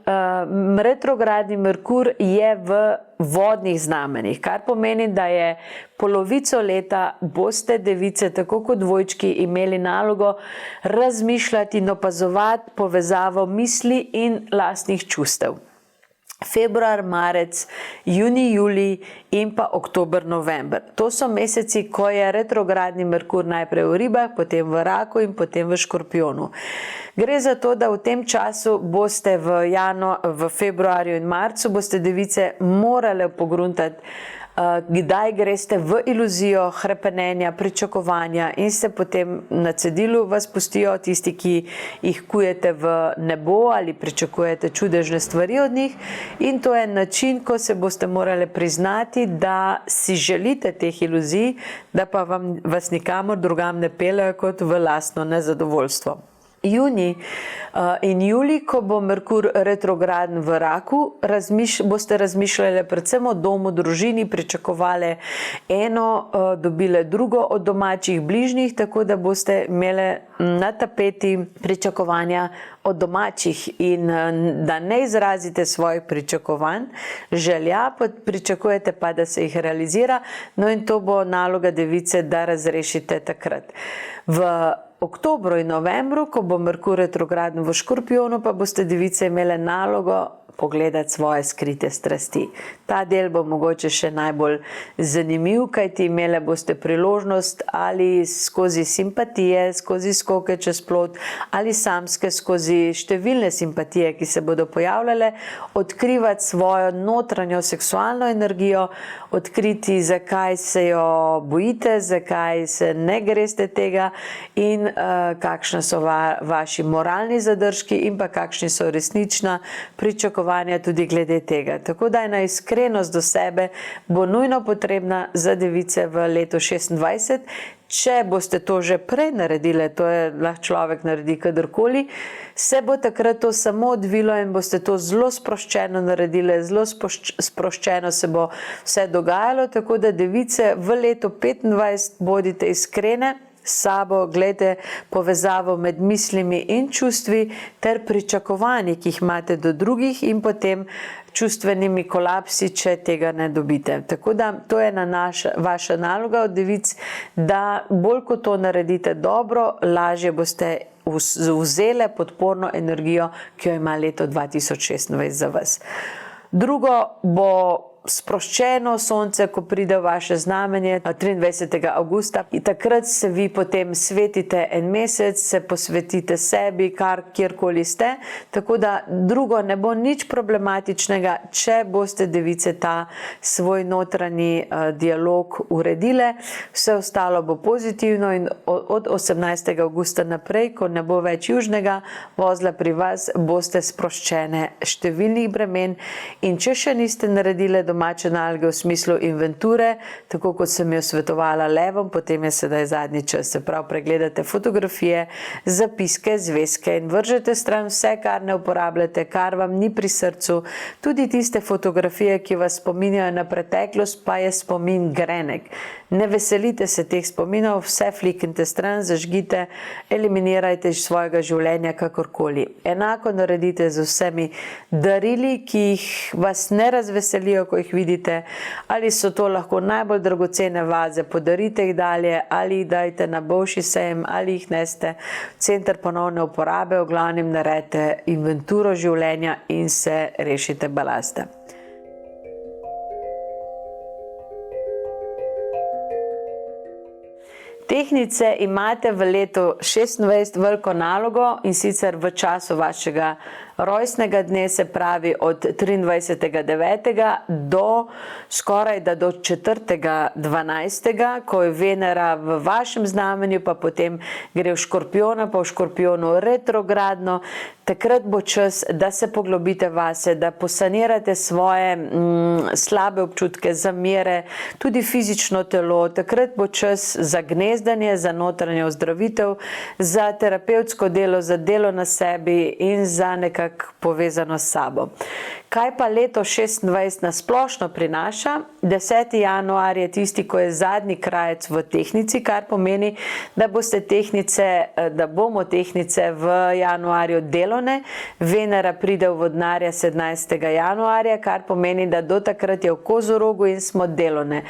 retrogradni Merkur je v vodnih znamenjih, kar pomeni, da je polovico leta boste device, tako kot dvojčki, imeli nalogo razmišljati in opazovati povezavo misli in lastnih čustev. Februar, marec, junij, julij in pa oktober, november. To so meseci, ko je retrogradni Merkur najprej v ribah, potem v raku in potem v škorpijonu. Gre za to, da v tem času boste v februarju in marcu boste device morale pogruntati, kdaj greste v iluzijo hrepenenja, pričakovanja in se potem na cedilu vas pustijo tisti, ki jih kujete v nebo ali pričakujete čudežne stvari od njih, in to je način, ko se boste morali priznati, da si želite teh iluzij, da pa vas nikamor drugam ne peljejo kot v lastno nezadovoljstvo. Junij in julij, ko bo Merkur retrograden v raku, boste razmišljali predvsem o domu, družini, pričakovali eno, dobile drugo od domačih bližnjih, tako da boste imeli na tapeti pričakovanja od domačih in da ne izrazite svojih pričakovanj, želja, pričakujete pa, da se jih realizira, no in to bo naloga device, da razrešite takrat. V oktobru in novembru, ko bo Merkur retrograden v škorpijonu, pa boste device imele nalogo pogledati svoje skrite strasti. Ta del bo mogoče še najbolj zanimiv, kajti imele boste priložnost ali skozi simpatije, skozi skoke čez plot, ali samske skozi številne simpatije, ki se bodo pojavljale, odkrivati svojo notranjo seksualno energijo, odkriti, zakaj se jo bojite, zakaj se ne greste tega in kakšni so vaši moralni zadržki in pa kakšni so resnična pričakovanja tudi glede tega. Tako da ena iskrenost do sebe bo nujno potrebna za device v letu 26. Če boste to že prej naredili, to je lahko človek naredi kadarkoli, se bo takrat to samo odvilo in boste to zelo sproščeno naredili, zelo sproščeno se bo vse dogajalo, tako da device v letu 25 bodite iskrene s sabo, gledajte povezavo med mislimi in čustvi ter pričakovanji, ki jih imate do drugih, in potem čustvenimi kolapsi, če tega ne dobite. Tako da to je vaša naloga od devic, da bolj kot to naredite dobro, lažje boste vzele podporno energijo, ki jo ima leto 2026 za vas. Drugo bo sproščeno sonce, ko pride v vaše znamenje 23. avgusta. In takrat se vi potem svetite en mesec, se posvetite sebi, kjerkoli ste, tako da drugo ne bo nič problematičnega, če boste device ta svoj notranji dialog uredile. Vse ostalo bo pozitivno in od 18. avgusta naprej, ko ne bo več južnega vozla pri vas, boste sproščene številnih bremen. In če še niste naredile domače naloge v smislu inventure, tako kot sem jo svetovala levom, potem je sedaj zadnji čas. Se pravi, pregledate fotografije, zapiske, zvezke in vržete stran vse, kar ne uporabljate, kar vam ni pri srcu. Tudi tiste fotografije, ki vas spominjajo na preteklost, pa je spomin grenek. Ne veselite se teh spominov, vse fliknite stran, zažgite, eliminirajte iz svojega življenja kakorkoli. Enako naredite z vsemi darili, ki jih vas ne razveselijo, ko jih vidite, ali so to lahko najbolj dragocene vaze, podarite jih dalje, ali jih dajte na bolšji sejem, ali jih neste v center ponovne uporabe, v glavnem naredite inventuro življenja in se rešite balasta. Tehnice imate v letu 26 veliko nalogo, in sicer v času vašega rojstnega dne, se pravi od 23.9. do skoraj do 4.12., ko je Venera v vašem znamenju, pa potem gre v Škorpijona, pa v Škorpijonu retrogradno. Takrat bo čas, da se poglobite vase, da posanirate svoje slabe občutke, zamere, tudi fizično telo. Takrat bo čas za gnezdanje, za notranjo ozdravitev, za terapevtsko delo, za delo na sebi in za nekako povezano s sabo. Kaj pa leto 26 nasplošno prinaša? 10. januar je tisti, ko je zadnji krajec v tehnici, kar pomeni, da bomo tehnice v januarju delovne. Venera pride v vodnarja 17. januarja, kar pomeni, da do takrat je v Kozorogu in smo delovne.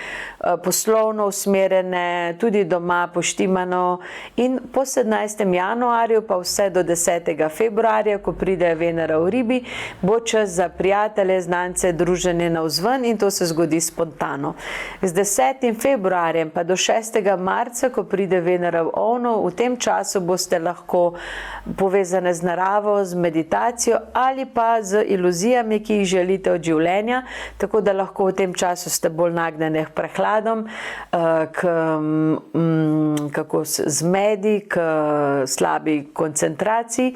Poslovno usmerjene, tudi doma poštimano, in po 17. januarju pa vse do 10. februarja, ko pride Venera v Ribi, bo čas za prijatelje, znance, druženje navzven, in to se zgodi spontano. Z 10. februarjem pa do 6. marca, ko pride Venera v Ovnu, v tem času boste lahko povezane z naravo, z meditacijo ali pa z iluzijami, ki jih želite od življenja, tako da lahko v tem času ste bolj nagnjeni k prehladom, k zmedi, k slabi koncentraciji.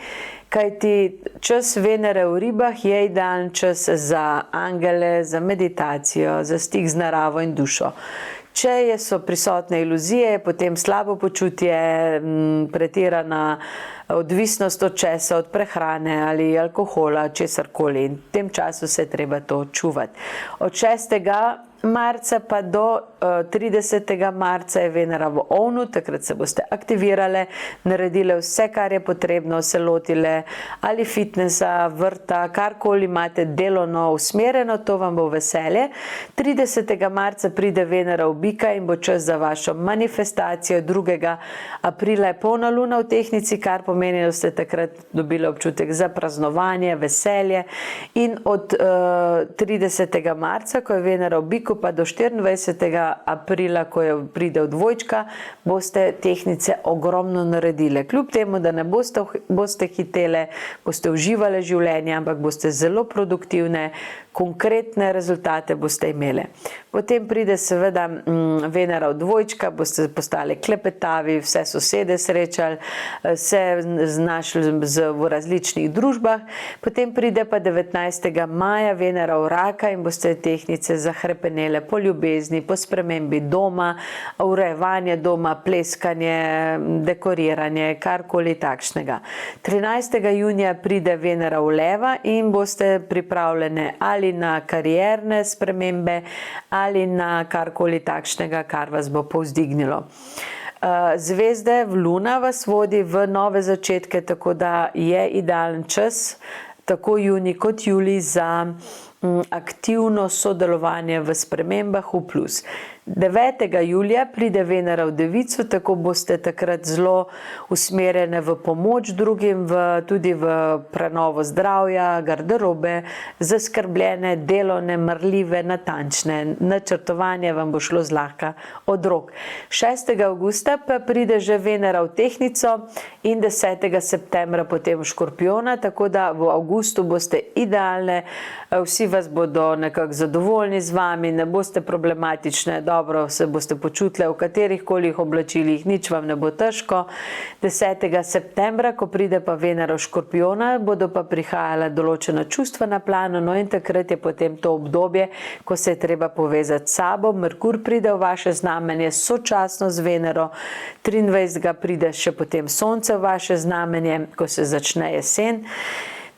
Kajti čas Venere v ribah je idealen čas za angele, za meditacijo, za stik z naravo in dušo. Če so prisotne iluzije, potem slabo počutje, pretirana odvisnost od česa, od prehrane ali alkohola, česarkoli. In v tem času se je treba to čuvati. Od 6. marca pa do 30. marca je Venera v Ovnu, takrat se boste aktivirale, naredile vse, kar je potrebno, se lotile ali fitnesa, vrta, karkoli imate delovno usmerjeno, to vam bo veselje. 30. marca pride Venera v Bika in bo čas za vašo manifestacijo. 2. aprila je polna luna v tehnici, kar pomeni, da ste takrat dobili občutek za praznovanje, veselje, in od 30. marca, ko je Venera v Biku, pa do 24. aprila, ko pride v dvojčka, boste tehnice ogromno naredile. Kljub temu, da ne boste hitele, boste uživale življenje, ampak boste zelo produktivne, konkretne rezultate boste imele. Potem pride seveda Venera v dvojčka, boste postali klepetavi, vse sosede srečali, se znašli v različnih družbah. Potem pride pa 19. maja Venera v raka in boste tehnice zahrepenele po ljubezni, po spremembi doma, urejevanje doma, pleskanje, dekoriranje, karkoli takšnega. 13. junija pride Venera v leva in boste pripravljene ali na karierne spremembe ali na karkoli takšnega, kar vas bo povzdignilo. Zvezde v Luna vas vodi v nove začetke, tako da je idealen čas, tako junij kot julij, za aktivno sodelovanje v spremembah v plus. 9. julija pride Venera v Devico, tako boste takrat zelo usmerjene v pomoč drugim, tudi v prenovo zdravja, garderobe, zaskrbljene, delovne, marljive, natančne. Načrtovanje vam bo šlo zlahka od rok. 6. avgusta pa pride že Venera v Tehtnico in 10. septembra potem v Škorpijona, tako da v avgustu boste idealne, vsi vas bodo nekako zadovoljni z vami, ne boste problematične, dobro se boste počutili v katerih kolih oblačilih, nič vam ne bo težko. 10. septembra, ko pride pa Venera v Škorpijona, bodo pa prihajala določena čustva na plano, no in takrat je potem to obdobje, ko se je treba povezati s sabo. Merkur pride v vaše znamenje sočasno z Venero, 23. pride še potem Sonce v vaše znamenje, ko se začne jesen.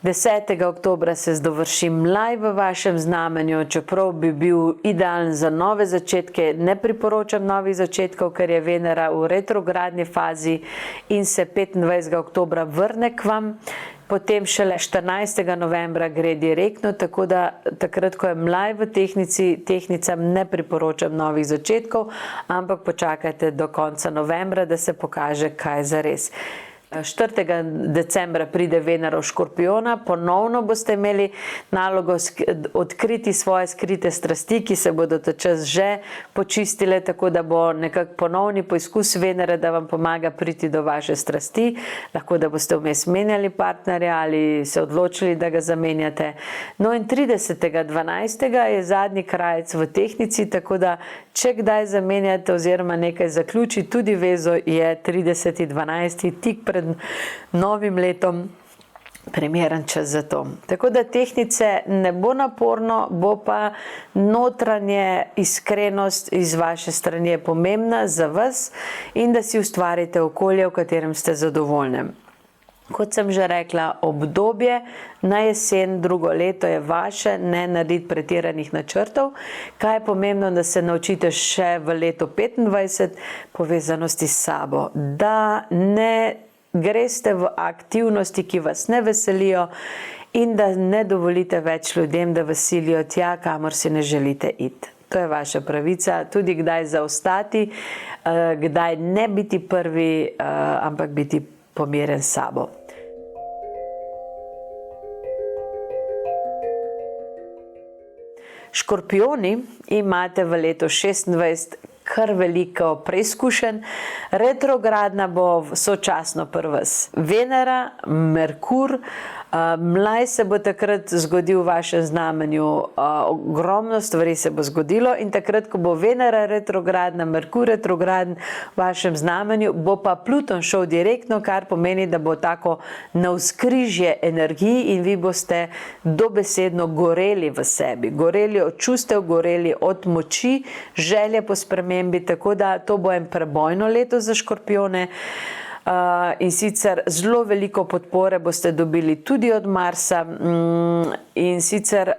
10. oktobra se dovrši Mlaj v vašem znamenju, čeprav bi bil idealen za nove začetke, ne priporočam novih začetkov, ker je Venera v retrogradni fazi in se 25. oktobra vrne k vam. Potem šele 14. novembra gre direktno, tako da takrat, ko je Mlaj v Tehtnici, Tehtnicam ne priporočam novih začetkov, ampak počakajte do konca novembra, da se pokaže, kaj je zares. 4. decembra pride Venera v Škorpijona, ponovno boste imeli nalogo odkriti svoje skrite strasti, ki se bodo ta čas že počistile, tako da bo nekak ponovni poizkus Venere, da vam pomaga priti do vaše strasti. Lahko, da boste vmes menjali partnerja ali se odločili, da ga zamenjate. No in 30. 12. je zadnji krajec v Tehtnici, tako da če kdaj zamenjate oziroma nekaj zaključi, tudi vezo je 30. 12. tik pred novim letom primeren čas za to. Tako da Tehtnice ne bo naporno, bo pa notranje iskrenost iz vaše strani je pomembna za vas in da si ustvarite okolje, v katerem ste zadovoljni. Kot sem že rekla, obdobje na jesen, drugo leto je vaše, ne narediti pretiranih načrtov. Kaj je pomembno, da se naučite še v letu 25 povezanosti s sabo, da ne greste v aktivnosti, ki vas ne veselijo in da ne dovolite več ljudem, da vas silijo tja, kamor si ne želite iti. To je vaša pravica, tudi kdaj zaostati, kdaj ne biti prvi, ampak biti pomiren s sabo. Škorpijoni imate v letu 26 kar veliko preizkušenj. Retrogradna bo sočasno pri vas Venera, Merkur, Mlaj se bo takrat zgodil v vašem znamenju, ogromno stvari se bo zgodilo in takrat, ko bo Venera retrogradna, Merkur retrograden v vašem znamenju, bo pa Pluton šel direktno, kar pomeni, da bo tako navzkrižje energij in vi boste dobesedno goreli v sebi, goreli od čustev, goreli od moči, želje po spremembi, tako da to bo en prebojno leto za Škorpijone. In sicer zelo veliko podpore boste dobili tudi od Marsa in sicer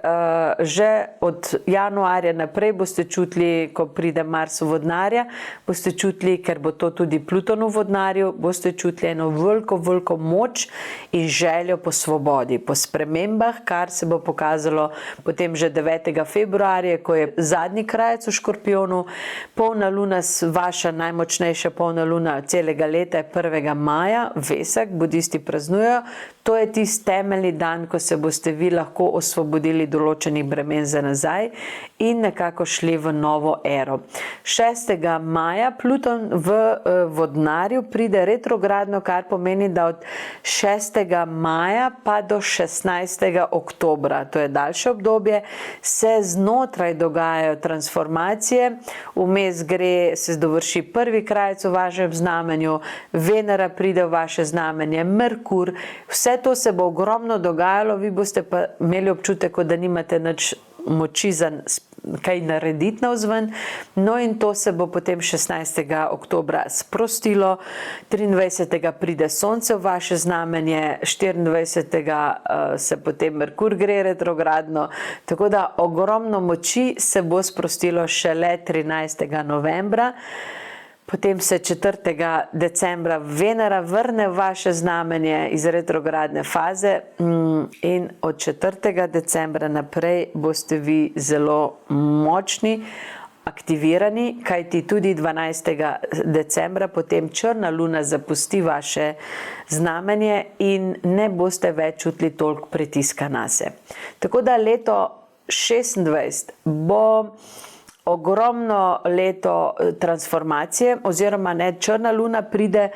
že od januarja naprej boste čutili, ko pride Mars v vodnarja, boste čutili, ker bo to tudi Pluton v vodnarju, boste čutili eno veliko moč in željo po svobodi, po spremembah, kar se bo pokazalo potem že 9. februarja, ko je zadnji krajec v Škorpijonu. Polna luna, vaša najmočnejša polna luna celega leta je 1. maja, Vesak, budisti praznujejo. To je tisti temeljni dan, ko se boste vi lahko osvobodili določenih bremen za nazaj in nekako šli v novo ero. 6. maja Pluton v vodnarju pride retrogradno, kar pomeni, da od 6. maja pa do 16. oktobra, to je daljše obdobje, se znotraj dogajajo transformacije. Vmes se dovrši prvi krajec v vašem znamenju, Venera pride v vaše znamenje, Merkur, vse to se bo ogromno dogajalo, vi boste pa imeli občutek, da nimate nič moči za kaj narediti navzven. No in to se bo potem 16. oktobra sprostilo, 23. pride Sonce v vaše znamenje, 24. se potem Merkur gre retrogradno, tako da ogromno moči se bo sprostilo šele 13. novembra. Potem se 4. decembra Venera vrne v vaše znamenje iz retrogradne faze in od 4. decembra naprej boste vi zelo močni, aktivirani, kajti tudi 12. decembra potem črna luna zapusti vaše znamenje in ne boste več čutili toliko pritiska nase. Tako da leto 26 bo ogromno leto transformacije, oziroma ne, črna luna pride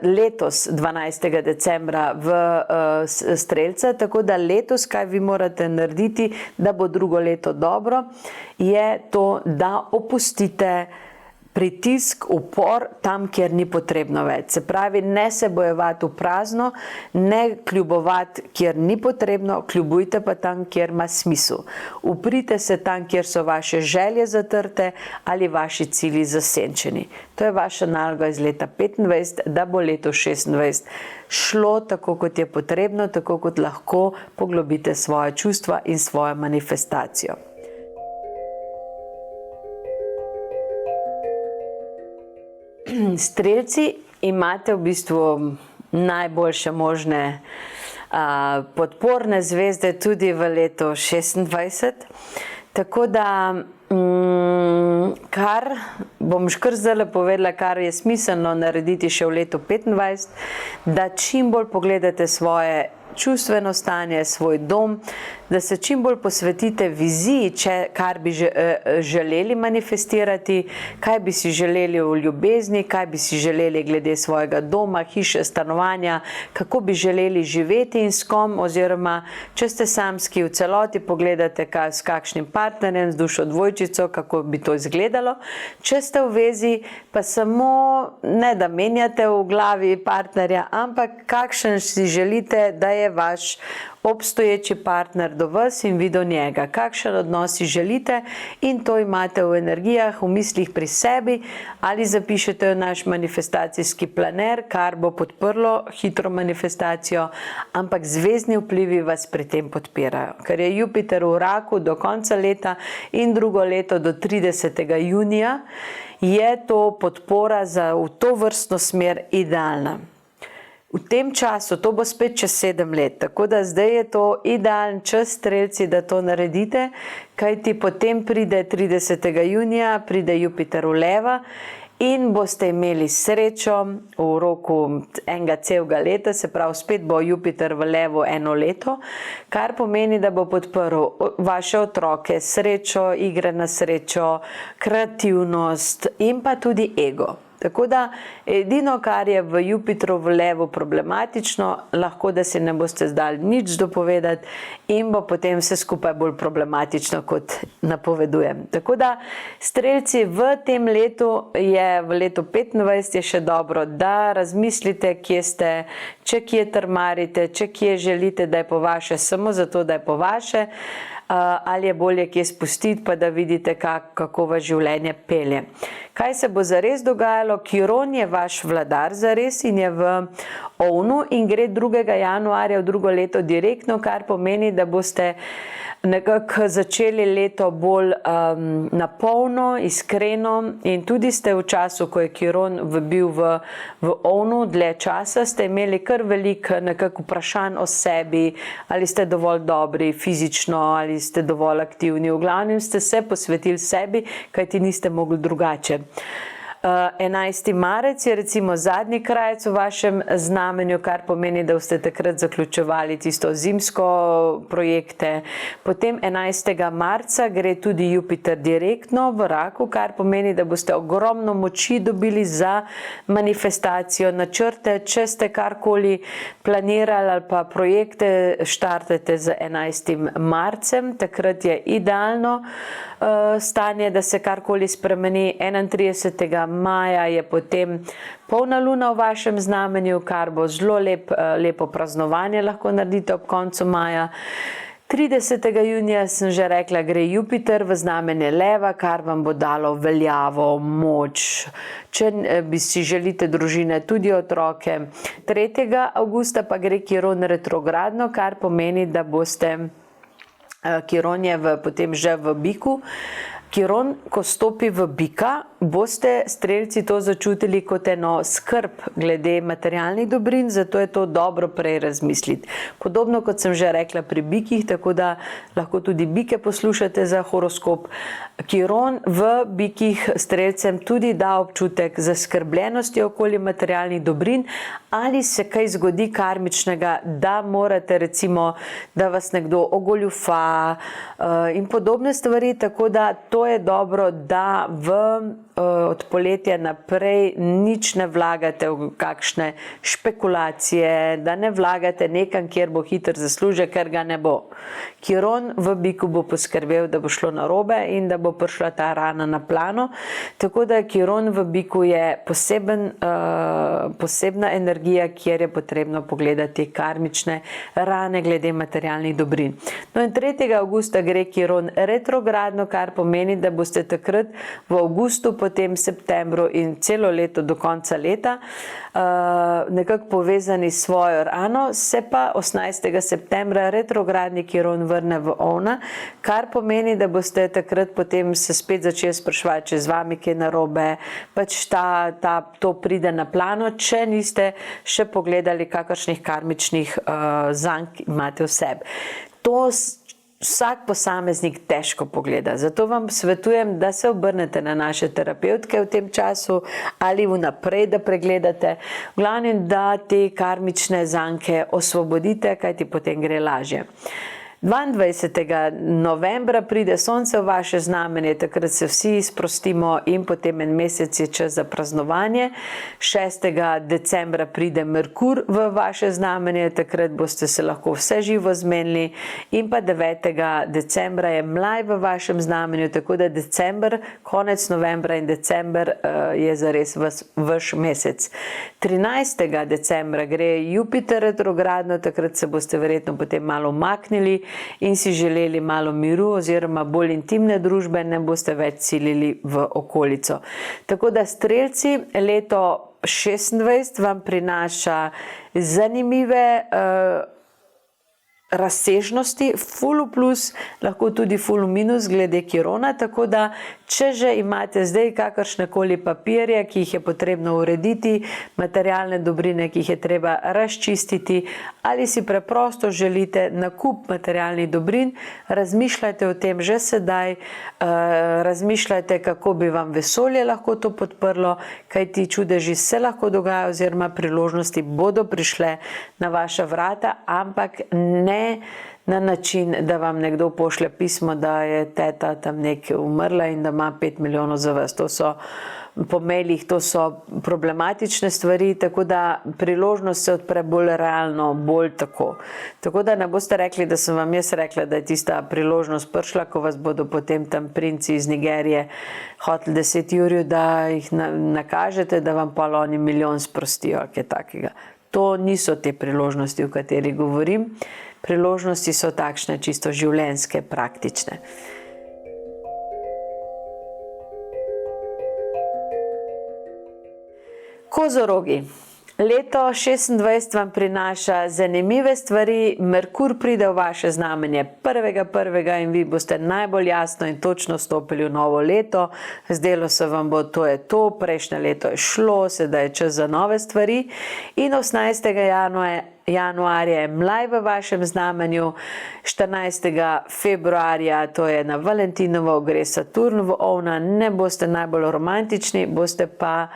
letos 12. decembra v Strelca, tako da letos, kaj vi morate narediti, da bo drugo leto dobro, je to, da opustite pritisk, upor tam, kjer ni potrebno več. Se pravi, ne se bojevati v prazno, ne kljubovati, kjer ni potrebno, kljubujte pa tam, kjer ima smisel. Uprite se tam, kjer so vaše želje zatrte ali vaši cilji zasenčeni. To je vaša naloga iz leta 25, da bo leto 26 šlo tako, kot je potrebno, tako kot lahko poglobite svoje čustva in svojo manifestacijo. Strelci, imate v bistvu najboljše možne podporne zvezde tudi v letu 26. Tako da, kar bom kar zdaj povedala, kar je smiselno narediti še v letu 25, da čim bolj pogledate svoje čustveno stanje, svoj dom, da se čim bolj posvetite viziji, kar bi želeli manifestirati, kaj bi si želeli v ljubezni, kaj bi si želeli glede svojega doma, hiše, stanovanja, kako bi želeli živeti in s kom, oziroma če ste samski, v celoti pogledate s kakšnim partnerjem, z dušo dvojčico, kako bi to izgledalo. Če ste v vezi, pa samo ne da menjate v glavi partnerja, ampak kakšen si želite, da je vaš obstoječi partner do vas in vi do njega. Kakšen odnos si želite in to imate v energijah, v mislih pri sebi ali zapišete v naš manifestacijski planer, kar bo podprlo hitro manifestacijo, ampak zvezdni vplivi vas pri tem podpirajo. Ker je Jupiter v Raku do konca leta in drugo leto do 30. junija, je to podpora za v to vrstno smer idealna. V tem času, to bo spet čez 7 let, tako da zdaj je to idealen čas, Strelci, da to naredite, kajti potem pride 30. junija, pride Jupiter v Leva in boste imeli srečo v roku enega celega leta, se pravi, spet bo Jupiter v Levu eno leto, kar pomeni, da bo podprl vaše otroke, srečo, igre na srečo, kreativnost in pa tudi ego. Tako da edino, kar je v Jupitru v Levu problematično, lahko, da si ne boste zdali nič dopovedati in bo potem vse skupaj bolj problematično, kot napovedujem. Tako da, Strelci, v tem letu v letu 25 je še dobro, da razmislite, kje ste, če kje trmarite, če kje želite, da je po vaše, samo zato, da je po vaše, ali je bolje kje spustiti, pa da vidite, kako vas življenje pelje. Kaj se bo zares dogajalo? Kiron je vaš vladar zares in je v Ovnu in gre 2. januarja v drugo leto direktno, kar pomeni, da boste nekako začeli leto bolj napolno, iskreno in tudi ste v času, ko je Kiron bil v Ovnu dlje časa, ste imeli kar veliko nekako vprašanj o sebi, ali ste dovolj dobri fizično, ali ste dovolj aktivni. V glavnem ste se posvetili sebi, kajti niste mogli drugače. 11. marec je recimo zadnji krajec v vašem znamenju, kar pomeni, da boste takrat zaključevali tisto zimsko projekte. Potem 11. marca gre tudi Jupiter direktno v Raku, kar pomeni, da boste ogromno moči dobili za manifestacijo, načrte, če ste karkoli planirali ali pa projekte štartate z 11. marcem, takrat je idealno stanje, da se karkoli spremeni. 31. maja je potem polna luna v vašem znamenju, kar bo zelo lepo praznovanje lahko naredite ob koncu maja. 30. junija, sem že rekla, gre Jupiter v znamenje Leva, kar vam bo dalo veljavo, moč, če bi si želite družine, tudi otroke. 3. avgusta pa gre Kiron retrogradno, kar pomeni, da boste, Kiron je potem že v Biku. Kiron, ko stopi v Bika, boste strelci to začutili kot eno skrb glede materialnih dobrin, zato je to dobro prej razmisliti. Podobno kot sem že rekla pri bikih, tako da lahko tudi bike poslušate za horoskop. Kiron v bikih strelcem tudi da občutek zaskrbljenosti okoli materialnih dobrin, ali se kaj zgodi karmičnega, da morate recimo, da vas nekdo ogoljufa in podobne stvari, tako da to je dobro, da od poletja naprej nič ne vlagate v kakšne špekulacije, da ne vlagate nekam, kjer bo hiter zaslužek, ker ga ne bo. Kiron v biku bo poskrbel, da bo šlo narobe in da bo prišla ta rana na plano, tako da Kiron v biku je posebna energija, kjer je potrebno pogledati karmične rane glede materialnih dobrin. No in 3. avgusta gre Kiron retrogradno, kar pomeni, da boste takrat v avgustu, potem septembru in celo leto do konca leta nekako povezani s svojo rano, se pa 18. septembra retrogradni Kiron vrne v Ovna, kar pomeni, da boste takrat potem se spet začeli spraševati, če z vami kaj narobe, pač to pride na plano, če niste še pogledali, kakršnih karmičnih zank imate v sebi. To vsak posameznik težko pogleda, zato vam svetujem, da se obrnete na naše terapevtke v tem času ali vnaprej, da pregledate, v glavnem, da te karmične zanke osvobodite, kajti potem gre lažje. 22. novembra pride sonce v vaše znamenje, takrat se vsi sprostimo in potem en mesec je čas za praznovanje. 6. decembra pride Merkur v vaše znamenje, takrat boste se lahko vse živo zmenili, in pa 9. decembra je Mlaj v vašem znamenju, tako da december, konec novembra in december je zares vaš mesec. 13. decembra gre Jupiter retrogradno, takrat se boste verjetno potem malo umaknili in si želeli malo miru oziroma bolj intimne družbe, ne boste več silili v okolico. Tako da strelci, leto 26 vam prinaša zanimive razsežnosti, ful plus, lahko tudi ful minus glede Kirona, tako da če že imate zdaj kakršnekoli papirje, ki jih je potrebno urediti, materialne dobrine, ki jih je treba razčistiti, ali si preprosto želite nakup materialnih dobrin, razmišljajte o tem že sedaj, razmišljajte, kako bi vam vesolje lahko to podprlo, kaj ti čudeži se lahko dogajajo oziroma priložnosti bodo prišle na vaša vrata, ampak ne na način, da vam nekdo pošlje pismo, da je teta tam nekaj umrla in da ima 5 milijonov za vas. To so po mailih, to so problematične stvari, tako da priložnost se odpre bolj realno, bolj tako. Tako da ne boste rekli, da sem vam jaz rekla, da je tista priložnost prišla, ko vas bodo potem tam princi iz Nigerije hoteli 10 jurjev, da jih nakažete, da vam pa oni milijon sprostijo, kaj takega. To niso te priložnosti, o katerih govorim. Priložnosti so takšne, čisto življenjske, praktične. Kozorogi. Leto 26 vam prinaša zanimive stvari, Merkur pride v vaše znamenje 1.1. in vi boste najbolj jasno in točno stopili v novo leto. Zdelo se vam bo, to je to, prejšnje leto je šlo, sedaj je čas za nove stvari. In 18. januarja je Mlaj v vašem znamenju, 14. februarja, to je na Valentinovo, gre Saturn v Ovna, ne boste najbolj romantični, boste pa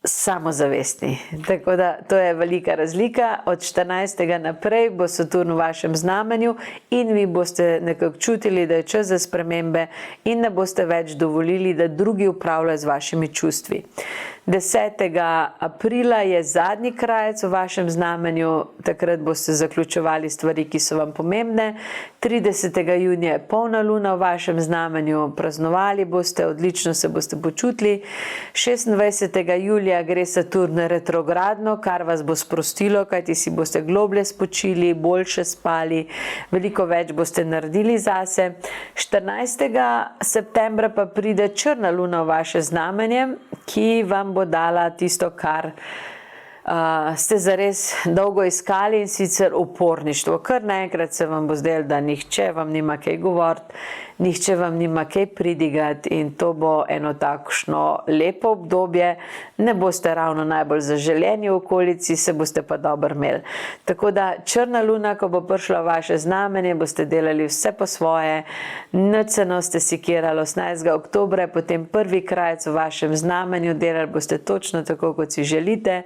samozavestni. Tako da to je velika razlika. Od 14. naprej bo Saturn v vašem znamenju in vi boste nekako čutili, da je čas za spremembe in ne boste več dovolili, da drugi upravljajo z vašimi čustvi. 10. aprila je zadnji krajec v vašem znamenju, takrat boste zaključevali stvari, ki so vam pomembne. 30. junija je polna luna v vašem znamenju, praznovali boste, odlično se boste počutili. 26. julija gre Saturn retrogradno, kar vas bo sprostilo, kajti si boste globlje spočili, boljše spali, veliko več boste naredili zase. 14. septembra pa pride črna luna v vaše znamenje, ki vam bo dala tisto, kar ste zares dolgo iskali, in sicer uporništvo. Kar naenkrat se vam bo zdelo, da nihče vam nima kaj govoriti, nihče vam nima kaj pridigati, in to bo eno takšno lepo obdobje. Ne boste ravno najbolj zaželeni v okolici, se boste pa dobro imeli. Tako da črna luna, ko bo prišla v vaše znamenje, boste delali vse po svoje, nič se ne boste sikirali. 18. oktobra je potem prvi krajec v vašem znamenju, delali boste točno tako, kot si želite.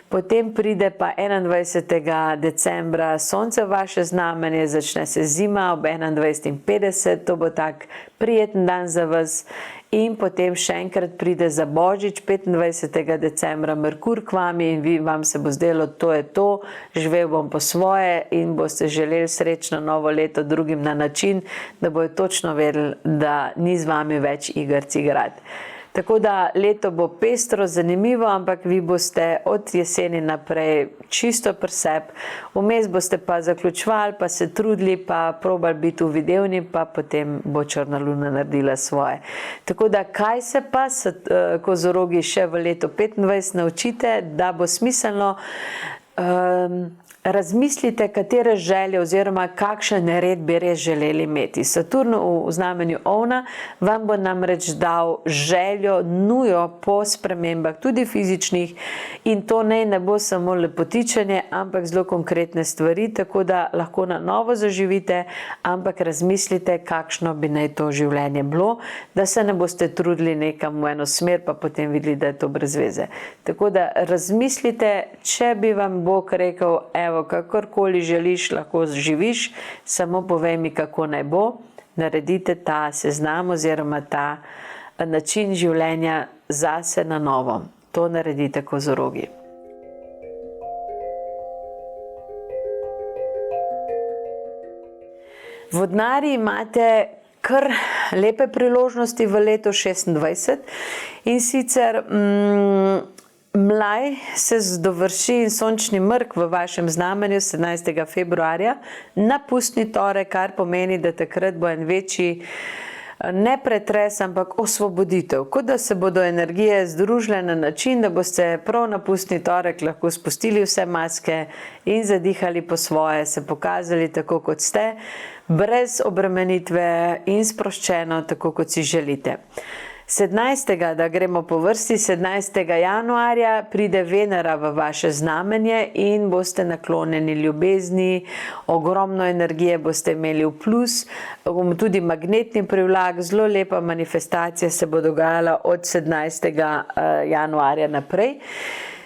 Potem pride pa 21. decembra sonce v vaše znamenje, začne se zima ob 21:50, to bo tak prijeten dan za vas. In potem še enkrat pride za Božič, 25. decembra, Merkur k vami, in vam se bo zdelo, to je to, živel bom po svoje, in boste želeli srečno novo leto drugim na način, da bojo točno vedeli, da ni z vami več igric igrati. Tako da leto bo pestro, zanimivo, ampak vi boste od jeseni naprej čisto pri sebi. Vmes boste pa zaključevali, pa se trudili, pa probali biti uvidevni, pa potem bo črna luna naredila svoje. Tako da kaj se pa kozorogi še v letu 25 naučite, da bo smiselno razmislite, katere želje oziroma kakšen red bi res želeli imeti. Saturn v znamenju ovna vam bo namreč dal željo, nujo po spremembah, tudi fizičnih, in to ne bo samo lepotičenje, ampak zelo konkretne stvari, tako da lahko na novo zaživite, ampak razmislite, kakšno bi naj to življenje bilo, da se ne boste trudili nekam v eno smer, pa potem videli, da je to brez veze. Tako da razmislite, če bi vam Bog rekel, evo, kakorkoli želiš, lahko živiš, samo povej mi, kako naj bo, naredite ta seznam oziroma ta način življenja zase na novo. To naredite, kozorogi. Vodnarji imate kar lepe priložnosti v letu 26, in sicer mlaj se dovrši in sončni mrk v vašem znamenju 17. februarja na pustni torek, kar pomeni, da takrat bo en večji ne pretres, ampak osvoboditev. Kot da se bodo energije združile na način, da boste prav na pustni torek lahko spustili vse maske in zadihali po svoje, se pokazali tako, kot ste, brez obremenitve in sproščeno, tako kot si želite. 17. da gremo po vrsti, 17. januarja pride Venera v vaše znamenje in boste naklonjeni ljubezni, ogromno energije boste imeli v plus, tudi magnetni privlak, zelo lepa manifestacija se bo dogajala od 17. januarja naprej.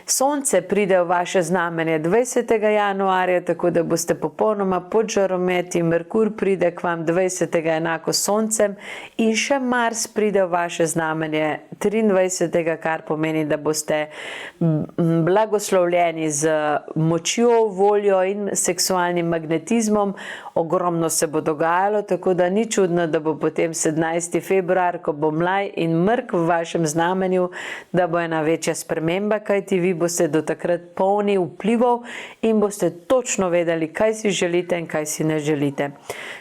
Sonce pride v vaše znamenje 20. januarja, tako da boste popolnoma pod žarometi. Merkur pride k vam 20. enako soncem, in še Mars pride v vaše znamenje 23. kar pomeni, da boste blagoslovljeni z močjo, voljo in seksualnim magnetizmom. Ogromno se bo dogajalo, tako da ni čudno, da bo potem 17. februar, ko bo mlaj in mrk v vašem znamenju, da bo ena večja sprememba, kajti vi boste do takrat polni vplivov in boste točno vedeli, kaj si želite in kaj si ne želite.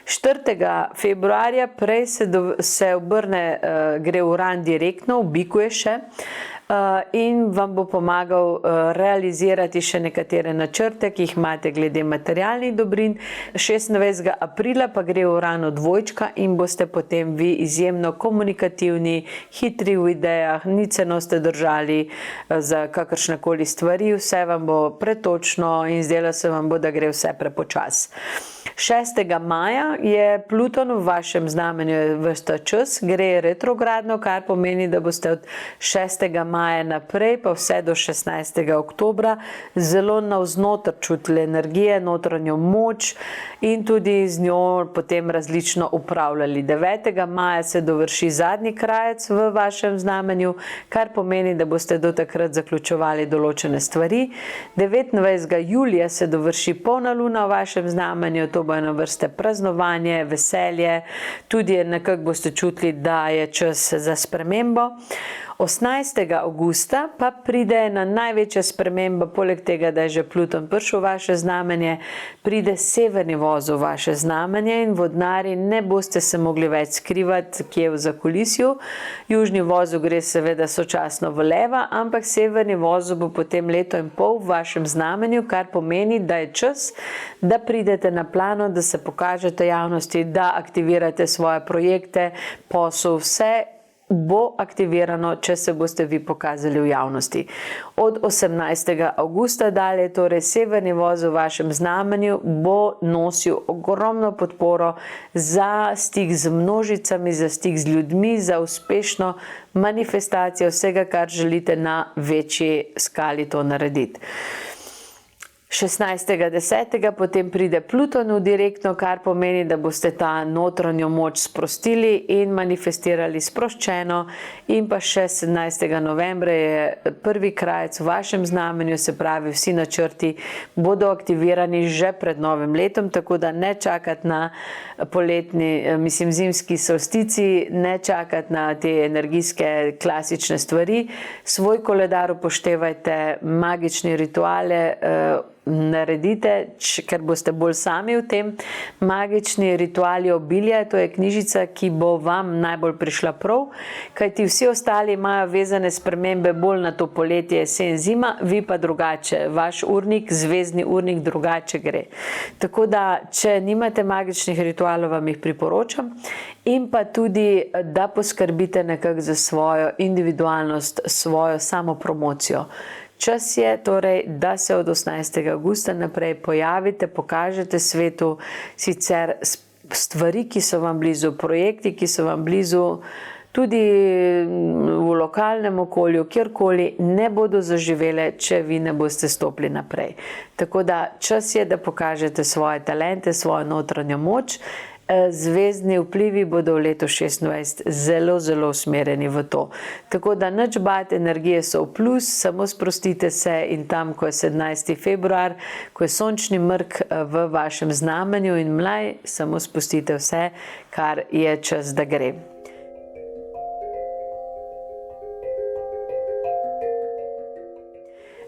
4. februarja prej se obrne, gre Uran direktno, v biku je še, in vam bo pomagal realizirati še nekatere načrte, ki jih imate glede materialnih dobrin. 26. aprila pa gre Uran od dvojčka in boste potem vi izjemno komunikativni, hitri v idejah, nič se ne boste držali za kakršnekoli stvari, vse vam bo pretočno in zdelo se vam bo, da gre vse prepočas. 6. maja je Pluton v vašem znamenju ves ta čas, gre retrogradno, kar pomeni, da boste od 6. maja naprej pa vse do 16. oktobra zelo navznoter čutili energije, notranjo moč in tudi z njo potem različno upravljali. 9. maja se dovrši zadnji krajec v vašem znamenju, kar pomeni, da boste do takrat zaključovali določene stvari. 29. julija se dovrši polna luna v vašem znamenju, to bo eno vrste praznovanje, veselje, tudi nekako boste čutili, da je čas za spremembo. 18. avgusta pa pride ena največja sprememba, poleg tega, da je že Pluton prišel v vaše znamenje, pride severni voz v vaše znamenje in vodnari ne boste se mogli več skrivati, kje v zakulisju. Južni vozu gre seveda sočasno v leva, ampak severni vozu bo potem leto in pol v vašem znamenju, kar pomeni, da je čas, da pridete na plano, da se pokažete javnosti, da aktivirate svoje projekte, posel, vse bo aktivirano, če se boste vi pokazali v javnosti. Od 18. avgusta dalje, torej severni voz v vašem znamenju bo nosil ogromno podporo za stik z množicami, za stik z ljudmi, za uspešno manifestacijo vsega, kar želite na večji skali to narediti. 16.10. potem pride Pluton v direktno, kar pomeni, da boste ta notranjo moč sprostili in manifestirali sproščeno, in pa še 17. novembra je prvi krajec v vašem znamenju, se pravi vsi načrti bodo aktivirani že pred novim letom, tako da ne čakati na zimski solstici, ne čakati na te energijske klasične stvari, svoj koledar upoštevajte, magični rituale naredite, ker boste bolj sami v tem. Magični rituali obilja, to je knjižica, ki bo vam najbolj prišla prav, kajti vsi ostali imajo vezane spremembe bolj na to poletje, jesen, zima, vi pa drugače. Vaš urnik, zvezdni urnik drugače gre. Tako da, če nimate magičnih ritualov, vam jih priporočam. In pa tudi, da poskrbite nekako za svojo individualnost, svojo samopromocijo. Čas je torej, da se od 18. avgusta naprej pojavite, pokažete svetu sicer stvari, ki so vam blizu, projekti, ki so vam blizu, tudi v lokalnem okolju, kjerkoli ne bodo zaživele, če vi ne boste stopili naprej. Tako da čas je, da pokažete svoje talente, svojo notranjo moč. Zvezdni vplivi bodo v letu 2026 zelo, zelo usmerjeni v to. Tako da nič bati, energije so v plus, samo sprostite se in tam, ko je 17. februar, ko je sončni mrk v vašem znamenju in mlaj, samo spustite vse, kar je čas, da gre.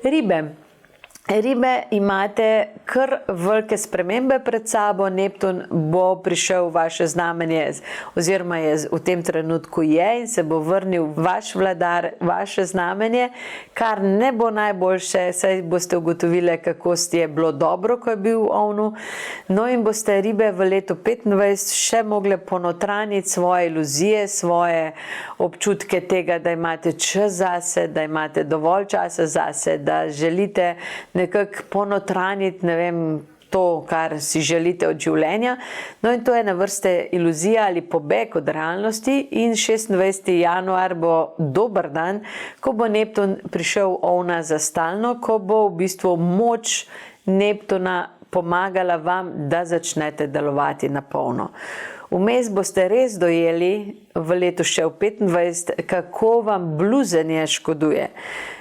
Ribe. Ribe, imate kar velike spremembe pred sabo. Neptun bo prišel v vaše znamenje, oziroma je v tem trenutku in se bo vrnil vaš vladar, vaše znamenje, kar ne bo najboljše, saj boste ugotovili, kako je bilo dobro, ko je bil v ovnu. No in boste ribe v letu 2025 še mogli ponotraniti svoje iluzije, svoje občutke tega, da imate čas zase, da imate dovolj časa zase, da želite nekako ponotraniti, ne vem, to, kar si želite od življenja. No in to je na vrste iluzija ali pobeg od realnosti in 26. januar bo dober dan, ko bo Neptun prišel v ovna za stalno, ko bo v bistvu moč Neptuna pomagala vam, da začnete delovati na polno. Vmes boste res dojeli v letu še v 25, kako vam bluzenje škoduje.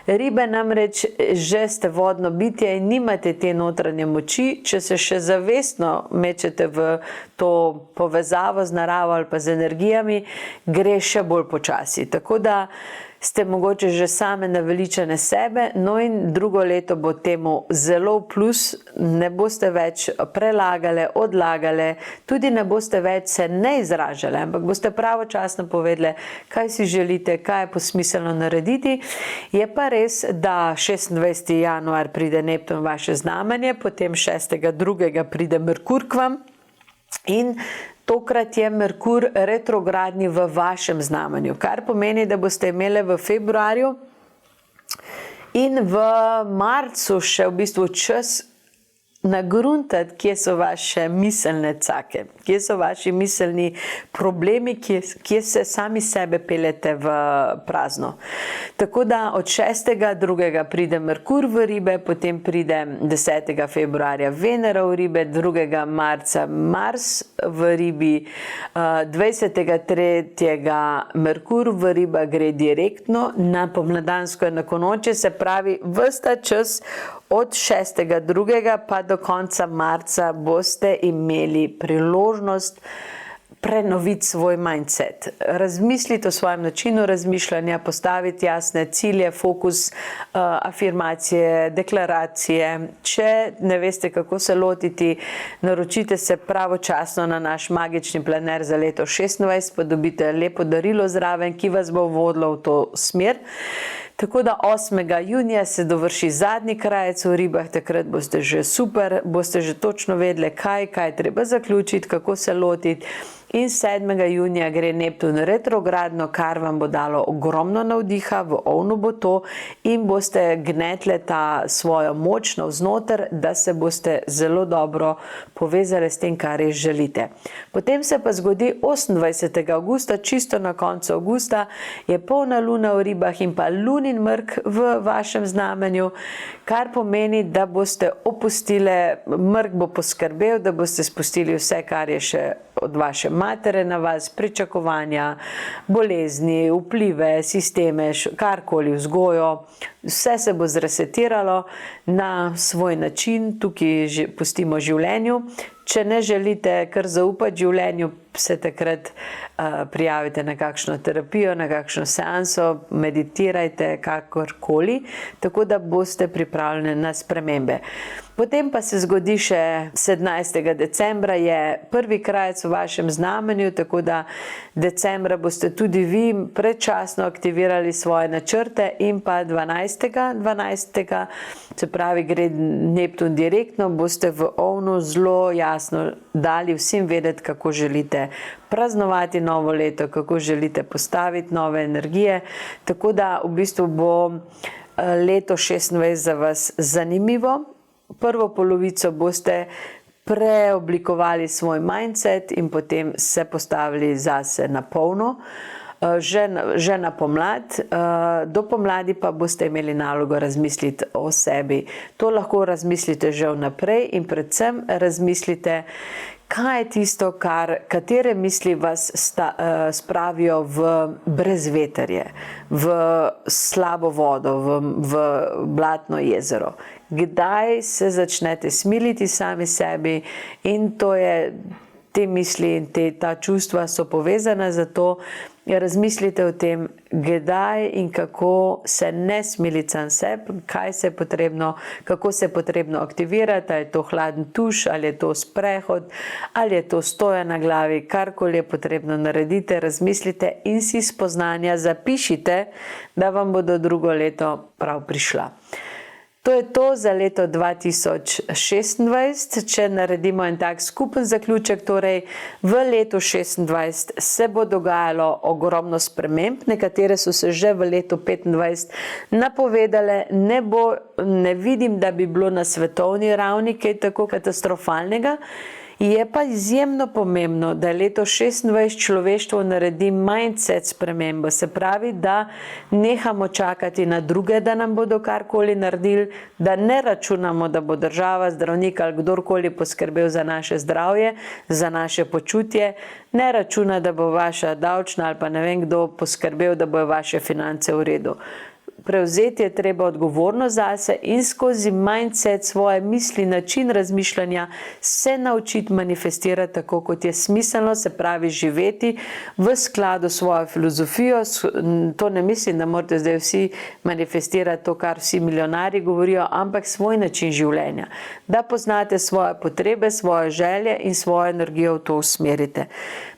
Ribe namreč že ste vodno bitje in nimate te notranje moči, če se še zavestno mečete v to povezavo z naravo ali pa z energijami, gre še bolj počasi. Tako da ste mogoče že same naveličane sebe, no in drugo leto bo temu zelo plus, ne boste več prelagale, odlagale, tudi ne boste več se ne izražale, ampak boste pravočasno povedali, kaj si želite, kaj je posmiselno narediti. Je pa res, da 26. januar pride Neptun v vaše znamenje, potem 6.2. pride Merkur k vam in tokrat je Merkur retrogradni v vašem znamenju, kar pomeni, da boste imeli v februarju in v marcu še v bistvu čas nagruntati, kje so vaše miselne cake, kje so vaši miselni problemi, kje se sami sebe peljete v prazno. Tako da od 6.2. pride Merkur v ribe, potem pride 10. februarja Venera v ribe, 2. marca Mars v ribi, 20.3. Merkur v riba gre direktno na pomladansko enakonočje, se pravi, ves ta čas od 6.2. pa do konca marca boste imeli priložnost prenoviti svoj mindset. Razmisliti o svojem načinu razmišljanja, postaviti jasne cilje, fokus, afirmacije, deklaracije. Če ne veste, kako se lotiti, naročite se pravočasno na naš magični planer za leto 2026, pa dobite lepo darilo zraven, ki vas bo vodilo v to smer. Tako da 8. junija se dovrši zadnji krajec v Ribah, takrat boste že super, boste že točno vedeli, kaj je treba zaključiti, kako se lotiti. In 7. junija gre Neptun retrogradno, kar vam bo dalo ogromno navdiha, v ovnu bo to, in boste gnetli ta svojo moč navznoter, da se boste zelo dobro povezali s tem, kar res želite. Potem se pa zgodi 28. avgusta, čisto na koncu avgusta, je polna luna v Ribah in pa lunin mrk v vašem znamenju, kar pomeni, da boste opustili, mrk bo poskrbel, da boste spustili vse, kar je še od vaše matere na vas, pričakovanja, bolezni, vplive, sisteme, karkoli, vzgojo. Vse se bo zresetiralo na svoj način, tukaj pustimo življenju. Če ne želite kar zaupati življenju, se takrat prijavite na kakšno terapijo, na kakšno seanso, meditirajte, kakorkoli, tako da boste pripravljeni na spremembe. Potem pa se zgodi še 17. decembra, je prvi krajec v vašem znamenju, tako da decembra boste tudi vi predčasno aktivirali svoje načrte, in pa 12. se pravi, gre Neptun direktno, boste v ovnu zelo jasno dali vsem vedeti, kako želite praznovati novo leto, kako želite postaviti nove energije, tako da v bistvu bo leto 26 za vas zanimivo. Prvo polovico boste preoblikovali svoj mindset in potem se postavili zase na polno, že na pomlad. Do pomladi pa boste imeli nalogo razmisliti o sebi. To lahko razmislite že vnaprej in predvsem razmislite, kaj je tisto, katere misli vas spravijo v brezveterje, v slabo vodo, v blatno jezero. Kdaj se začnete smiliti sami sebi, in to je, te misli in ta čustva so povezana, zato razmislite o tem, kdaj in kako se ne smiliti sam sebi, kako se je potrebno aktivirati, ali je to hladen tuš, ali je to sprehod, ali je to stoja na glavi, karkoli je potrebno narediti, razmislite in si spoznanja zapišite, da vam bodo drugo leto prav prišla. To je to za leto 2026. Če naredimo en tak skupen zaključek, torej v letu 2026 se bo dogajalo ogromno sprememb, nekatere so se že v letu 2025 napovedale, ne vidim, da bi bilo na svetovni ravni kaj tako katastrofalnega. Je pa izjemno pomembno, da leto 2026 človeštvo naredi mindset spremembo, se pravi, da nehamo čakati na druge, da nam bodo karkoli naredili, da ne računamo, da bo država, zdravnik ali kdorkoli poskrbel za naše zdravje, za naše počutje, ne računa, da bo vaša davčna ali pa ne vem kdo poskrbel, da bojo vaše finance v redu. Prevzeti je treba odgovornost zase in skozi mindset, svoje misli, način razmišljanja se naučiti manifestirati tako, kot je smiselno, se pravi živeti v skladu s svojo filozofijo. To ne mislim, da morate zdaj vsi manifestirati to, kar vsi milijonarji govorijo, ampak svoj način življenja. Da poznate svoje potrebe, svoje želje in svojo energijo v to usmerite.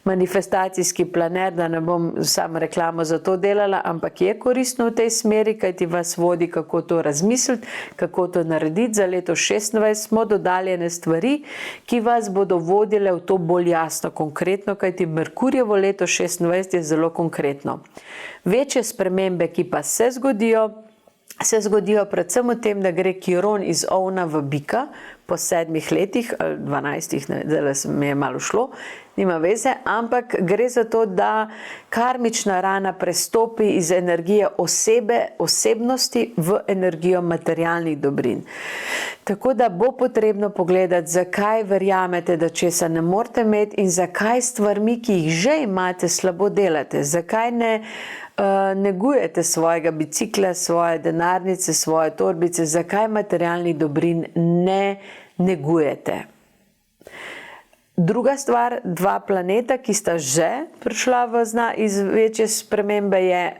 Manifestacijski planer, da ne bom samo reklamo za to delala, ampak je koristno v tej smeri, kaj ti vas vodi, kako to razmisliti, kako to narediti. Za leto 2026 smo dodali ene stvari, ki vas bodo vodile v to bolj jasno, konkretno, kaj ti Merkurjevo leto 2026 je zelo konkretno. Večje spremembe, ki pa se zgodijo predvsem v tem, da gre Kiron iz ovna v bika po 7 letih, ali 12, zdaj se mi je malo šlo, nima veze, ampak gre za to, da karmična rana prestopi iz energije osebnosti v energijo materialnih dobrin. Tako da bo potrebno pogledati, zakaj verjamete, da česa ne morete imeti in zakaj stvarmi, ki jih že imate, slabo delate. Zakaj ne negujete svojega bicikla, svoje denarnice, svoje torbice, zakaj materialnih dobrin ne negujete. Druga stvar, dva planeta, ki sta že prišla iz večje spremembe, je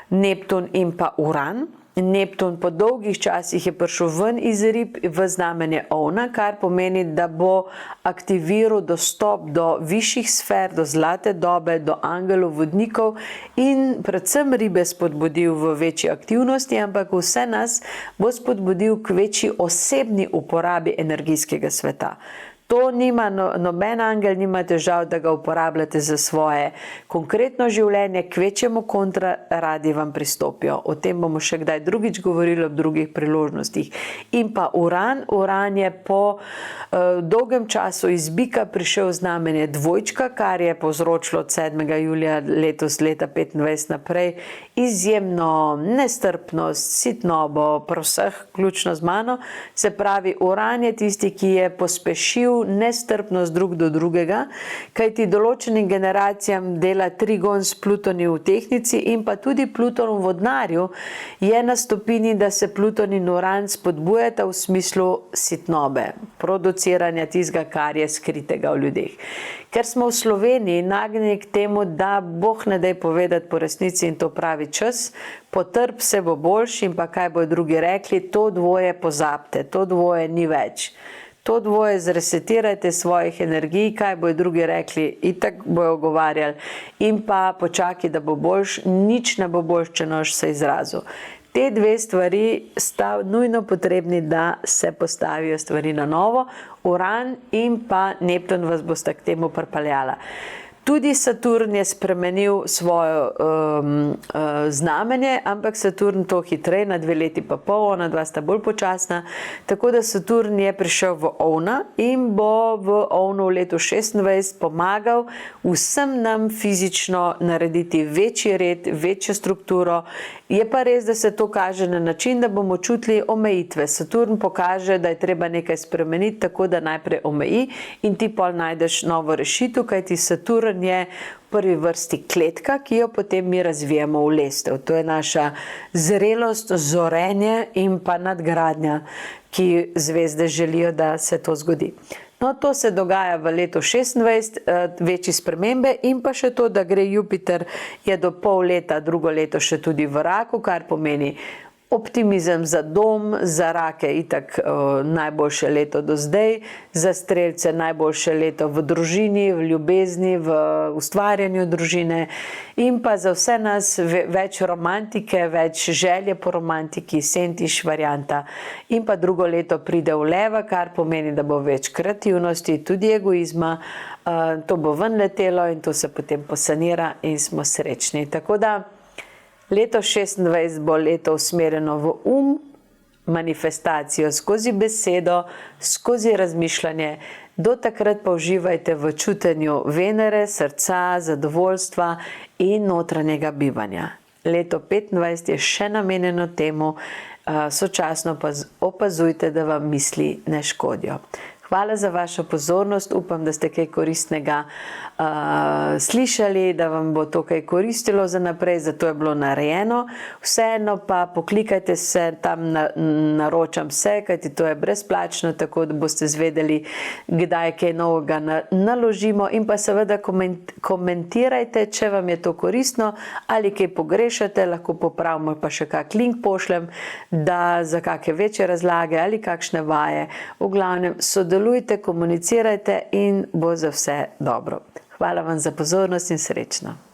Neptun in pa Uran. Neptun po dolgih časih je prišel ven iz rib v znamenje ovna, kar pomeni, da bo aktiviral dostop do višjih sfer, do zlate dobe, do angelov, vodnikov in predvsem ribe spodbudil v večji aktivnosti, ampak vse nas bo spodbudil k večji osebni uporabi energijskega sveta. To nima, noben angel nima težav, da ga uporabljate za svoje konkretno življenje, kvečjemu kontra radi vam pristopijo. O tem bomo še kdaj drugič govorili ob drugih priložnostih. In pa Uran je po dolgem času iz bika prišel v znamenje dvojčka, kar je povzročilo od 7. julija letos, leta 25 naprej, izjemno nestrpnost, sitnobo, pri vseh, vključno z mano. Se pravi, Uran je tisti, ki je pospešil nestrpnost drug do drugega, kajti določenim generacijam dela trigon s Plutonjem v tehnici in pa tudi Pluton v vodnarju je na stopini, da se Pluton in Uran spodbujata v smislu sitnobe, produciranja tistega, kar je skritega v ljudeh. Ker smo v Sloveniji nagnjeni k temu, da Bog ne daj povedati po resnici in to pravi čas, potrp se bo boljši in pa kaj bodo drugi rekli, to dvoje pozabite, to dvoje ni več. To dvoje zresetirajte svojih energij, kaj bojo drugi rekli, itak bojo ogovarjali in pa počakaj, da bo boljš, nič ne bo boljš, če noš se izrazil. Te dve stvari sta nujno potrebni, da se postavijo stvari na novo. Uran in pa Neptun vas bosta k temu pripeljala. Tudi Saturn je spremenil svoje znamenje, ampak Saturn to hitreje, na 2 leti pa pol, ona dva sta bolj počasna. Tako da Saturn je prišel v ovna in bo v ovnu v letu 26 pomagal vsem nam fizično narediti večji red, večjo strukturo. Je pa res, da se to kaže na način, da bomo čutili omejitve. Saturn pokaže, da je treba nekaj spremeniti, tako da najprej omeji in ti pol najdeš novo rešitev, kajti Saturn je v prvi vrsti kletka, ki jo potem mi razvijamo v lestev. To je naša zrelost, zorenje in pa nadgradnja, ki zvezde želijo, da se to zgodi. No, to se dogaja v letu 26, večji spremembe in pa še to, da gre Jupiter, je do pol leta, drugo leto še tudi v raku, kar pomeni optimizem za dom, za rake itak najboljše leto do zdaj, za strelce najboljše leto v družini, v ljubezni, v ustvarjanju družine in pa za vse nas več romantike, več želje po romantiki, sentiš varianta in pa drugo leto pride v leva, kar pomeni, da bo več kreativnosti, tudi egoizma, to bo ven letelo in to se potem posanira in smo srečni. Tako da leto 26 bo leto usmerjeno v manifestacijo skozi besedo, skozi razmišljanje. Do takrat pa uživajte v čutenju Venere, srca, zadovoljstva in notranjega bivanja. Leto 25 je še namenjeno temu, sočasno pa opazujte, da vam misli ne škodijo. Hvala za vašo pozornost, upam, da ste kaj koristnega slišali, da vam bo to kaj koristilo za naprej, zato je bilo narejeno. Vseeno pa poklikajte se, tam naročam se, kajti to je brezplačno, tako da boste zvedeli, kdaj kaj novega naložimo in pa seveda komentirajte, če vam je to koristno ali kaj pogrešate, lahko popravimo pa še kak link pošljem, da za kakšne večje razlage ali kakšne vaje. V glavnem, sodelujte, komunicirajte in bo za vse dobro. Hvala vam za pozornost in srečno.